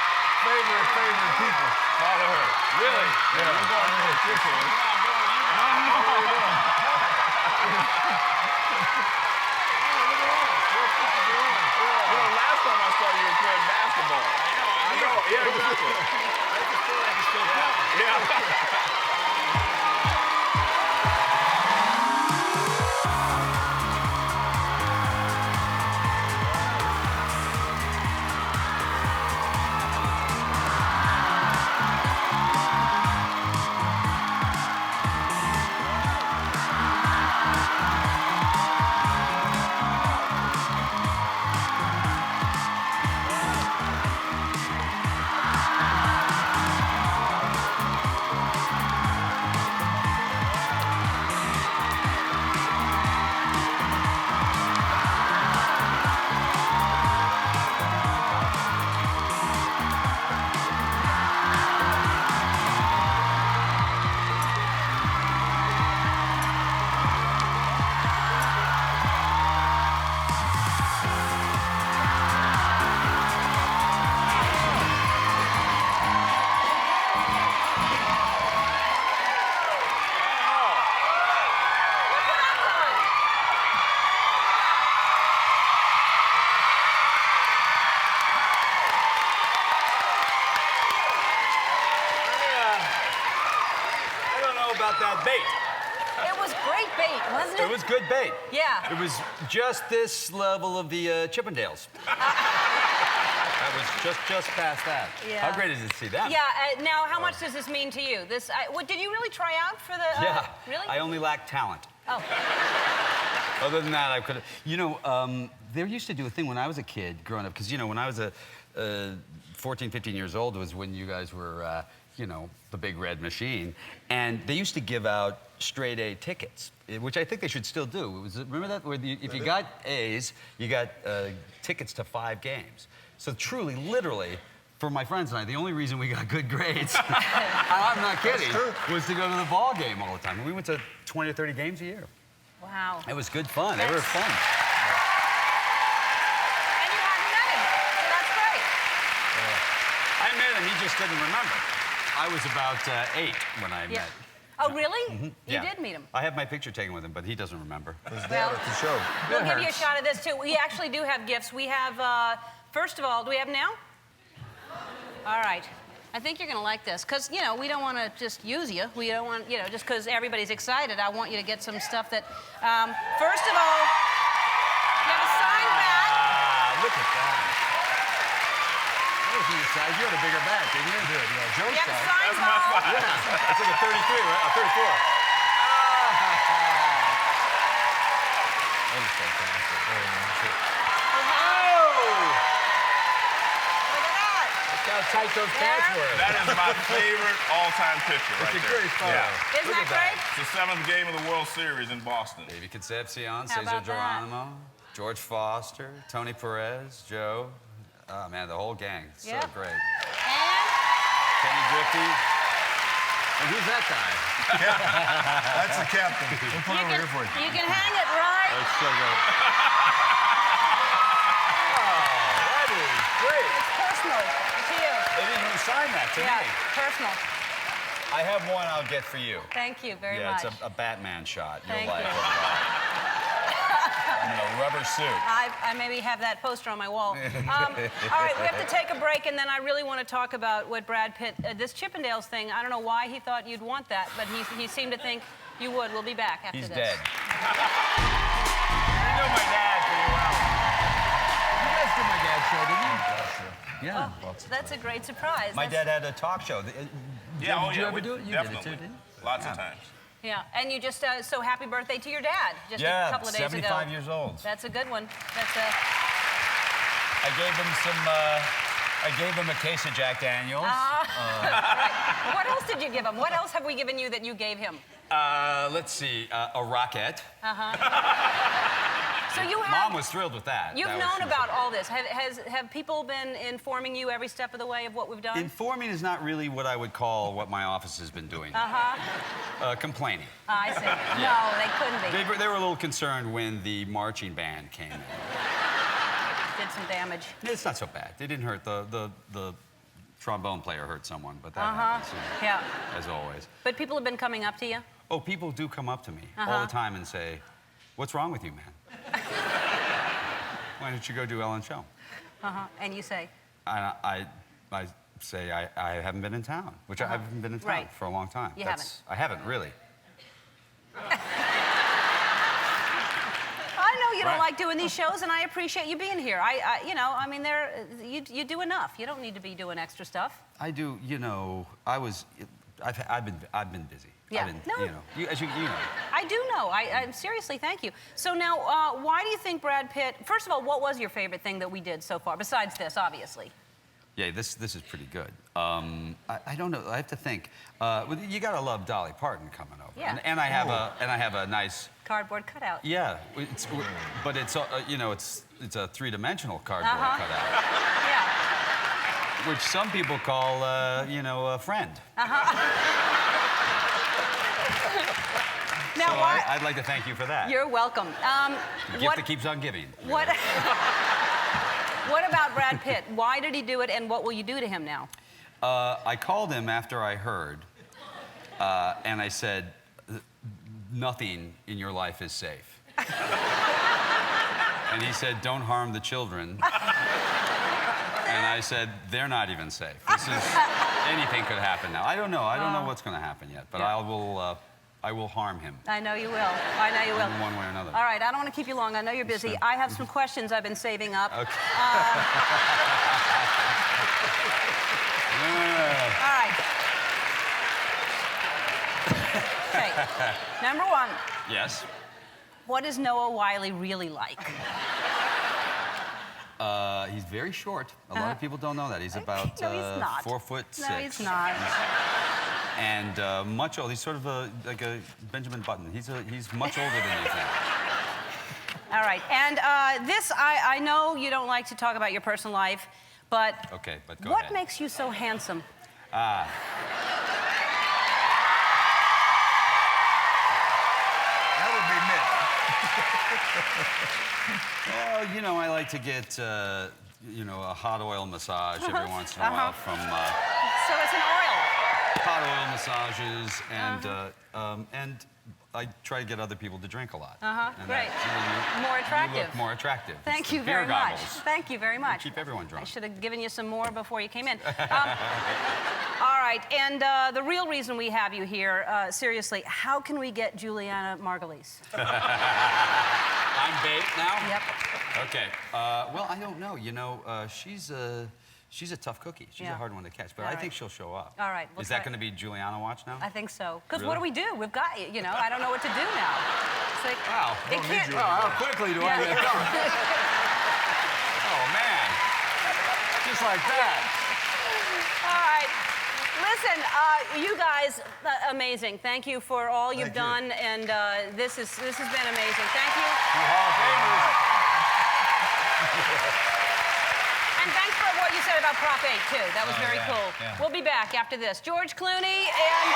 people. Follow her. Really? Yeah. We're going to her. Kiss her. Last time I saw you were playing basketball. I know. Yeah, exactly. Yeah. About that bait. It was great bait, wasn't it? It was good bait. Yeah. It was just this level of the Chippendales. That was just past that. Yeah. How great is it to see that? Yeah. Now, how much does this mean to you? Did you really try out for the? Yeah. Really? I only lack talent. Oh. Other than that, I could have. You know, they used to do a thing when I was a kid growing up, because, you know, when I was a 14, 15 years old was when you guys were, you know, the big red machine. And they used to give out straight A tickets, which I think they should still do. Remember that? Where if you got A's, you got tickets to 5 games. So truly, literally, for my friends and I, the only reason we got good grades, I'm not kidding, was to go to the ball game all the time. And we went to 20 or 30 games a year. Wow. It was good fun. They were fun. And you hadn't met him, so that's great. I met him, he just didn't remember. I was about 8 when I met. Oh, really? Mm-hmm. You did meet him. I have my picture taken with him, but he doesn't remember. Well, at the show. We'll give you a shot of this, too. We actually do have gifts. We have, first of all, do we have them now? All right. I think you're going to like this, because, you know, we don't want to just use you. We don't want, you know, just because everybody's excited, I want you to get some stuff that, first of all, you have a signed bat. Look at that. That was your size. You had a bigger bat, didn't you? You have a signed ball. Yeah. It's like a 33, right? A 34. That was fantastic. How tight those pants were. That is my favorite all-time picture right there. It's a great photo. Yeah. Isn't that great? It's the 7th game of the World Series in Boston. Davey Concepcion, How Cesar about that? Geronimo, George Foster, Tony Perez, Joe. Oh, man, the whole gang. So great. And? Kenny Griffey. And who's that guy? That's the captain. We'll put it over here for you. You can hang it right. That's so good. That is great. It's personal to you. They didn't even sign that to me. Personal. I have one I'll get for you. Thank you very Yeah, much. it's a Batman shot. Thank You'll like you. it. In a rubber suit. I maybe have that poster on my wall. All right, we have to take a break, and then I really want to talk about what Brad Pitt, this Chippendales thing, I don't know why he thought you'd want that, but he seemed to think you would. We'll be back after He's this. dead. You know my dad pretty well. You guys did my dad's show, didn't you? Yeah. Oh, that's a great surprise. My dad had a talk show. Did you ever do it? You definitely. did it too, didn't you? Lots of times. Yeah, and you just, so happy birthday to your dad just a couple of days 75 ago. years old. That's a good one. That's I gave him a case of Jack Daniels. right. What else did you give him? What else have we given you that you gave him? Let's see, a rocket. So you have... Mom was thrilled with that. You've known about all this. Have people been informing you every step of the way of what we've done? Informing is not really what I would call what my office has been doing. Complaining. I see. No, they couldn't be. They were a little concerned when the marching band came in. Did some damage. It's not so bad. They didn't hurt the trombone player hurt someone, but that happens, Yeah. as always. But people have been coming up to you? Oh, people do come up to me all the time and say, "What's wrong with you, man? Why don't you go do Ellen's show?" And you say? I say I haven't been in town, which I haven't been in town for a long time. You haven't. I haven't, really. I know you don't like doing these shows, and I appreciate you being here. You know, I mean, you do enough. You don't need to be doing extra stuff. I do, you know, I've been busy. Yeah. You know, as you know. I do know. I seriously, thank you. So now, why do you think Brad Pitt... First of all, what was your favorite thing that we did so far, besides this, obviously? Yeah, this is pretty good. I don't know. I have to think. You gotta love Dolly Parton coming over. Yeah. And I have a nice cardboard cutout. Yeah, but it's you know it's a three-dimensional cardboard cutout. Yeah. Which some people call you know a friend. Now, so I'd like to thank you for that. You're welcome. The gift that keeps on giving. What? What about Brad Pitt? Why did he do it, and what will you do to him now? I called him after I heard, and I said, "Nothing in your life is safe." And he said, "Don't harm the children." And I said, "They're not even safe. This is anything could happen now. I don't know. I don't know what's going to happen yet, but I will harm him." I know you will. I know you will. In one way or another. All right, I don't want to keep you long. I know you're busy. I have some questions I've been saving up. Okay. All right. Okay. Number one. Yes. What is Noah Wiley really like? He's very short. A lot of people don't know that. He's about No, he's not. 4'6". No, he's not. And much older. He's sort of like a Benjamin Button. He's much older than you think. All right, and this, I know you don't like to talk about your personal life, but Okay, but go what ahead. makes you so handsome? Ah. That would be Nick. Well, you know, I like to get, you know, a hot oil massage every once in a while from So it's an oil. hot oil massages, and I try to get other people to drink a lot. And Great. that- More You attractive. look more attractive. Thank It's you the beer very much. goggles. Thank you very much. Keep everyone drunk. I should have given you some more before you came in. All right, and the real reason we have you here, seriously, how can we get Juliana Margulies? I'm bait now? Yep. Okay. Well, I don't know. You know, she's a tough cookie. She's Yeah. a hard one to catch, but All I right. think she'll show up. All right, we'll Is that try- going to be Juliana Watch now? I think so. Because Really? what do we do? We've got, you know, I don't know what to do now. It's like, Wow. it can't. How quickly do I get done? Oh, man. Just like that. All right. Listen, you guys, amazing. Thank you for all you've done, and this has been amazing. Thank you. And thanks for what you said about Prop 8, too. That was very cool. yeah. We'll be back after this. George Clooney and...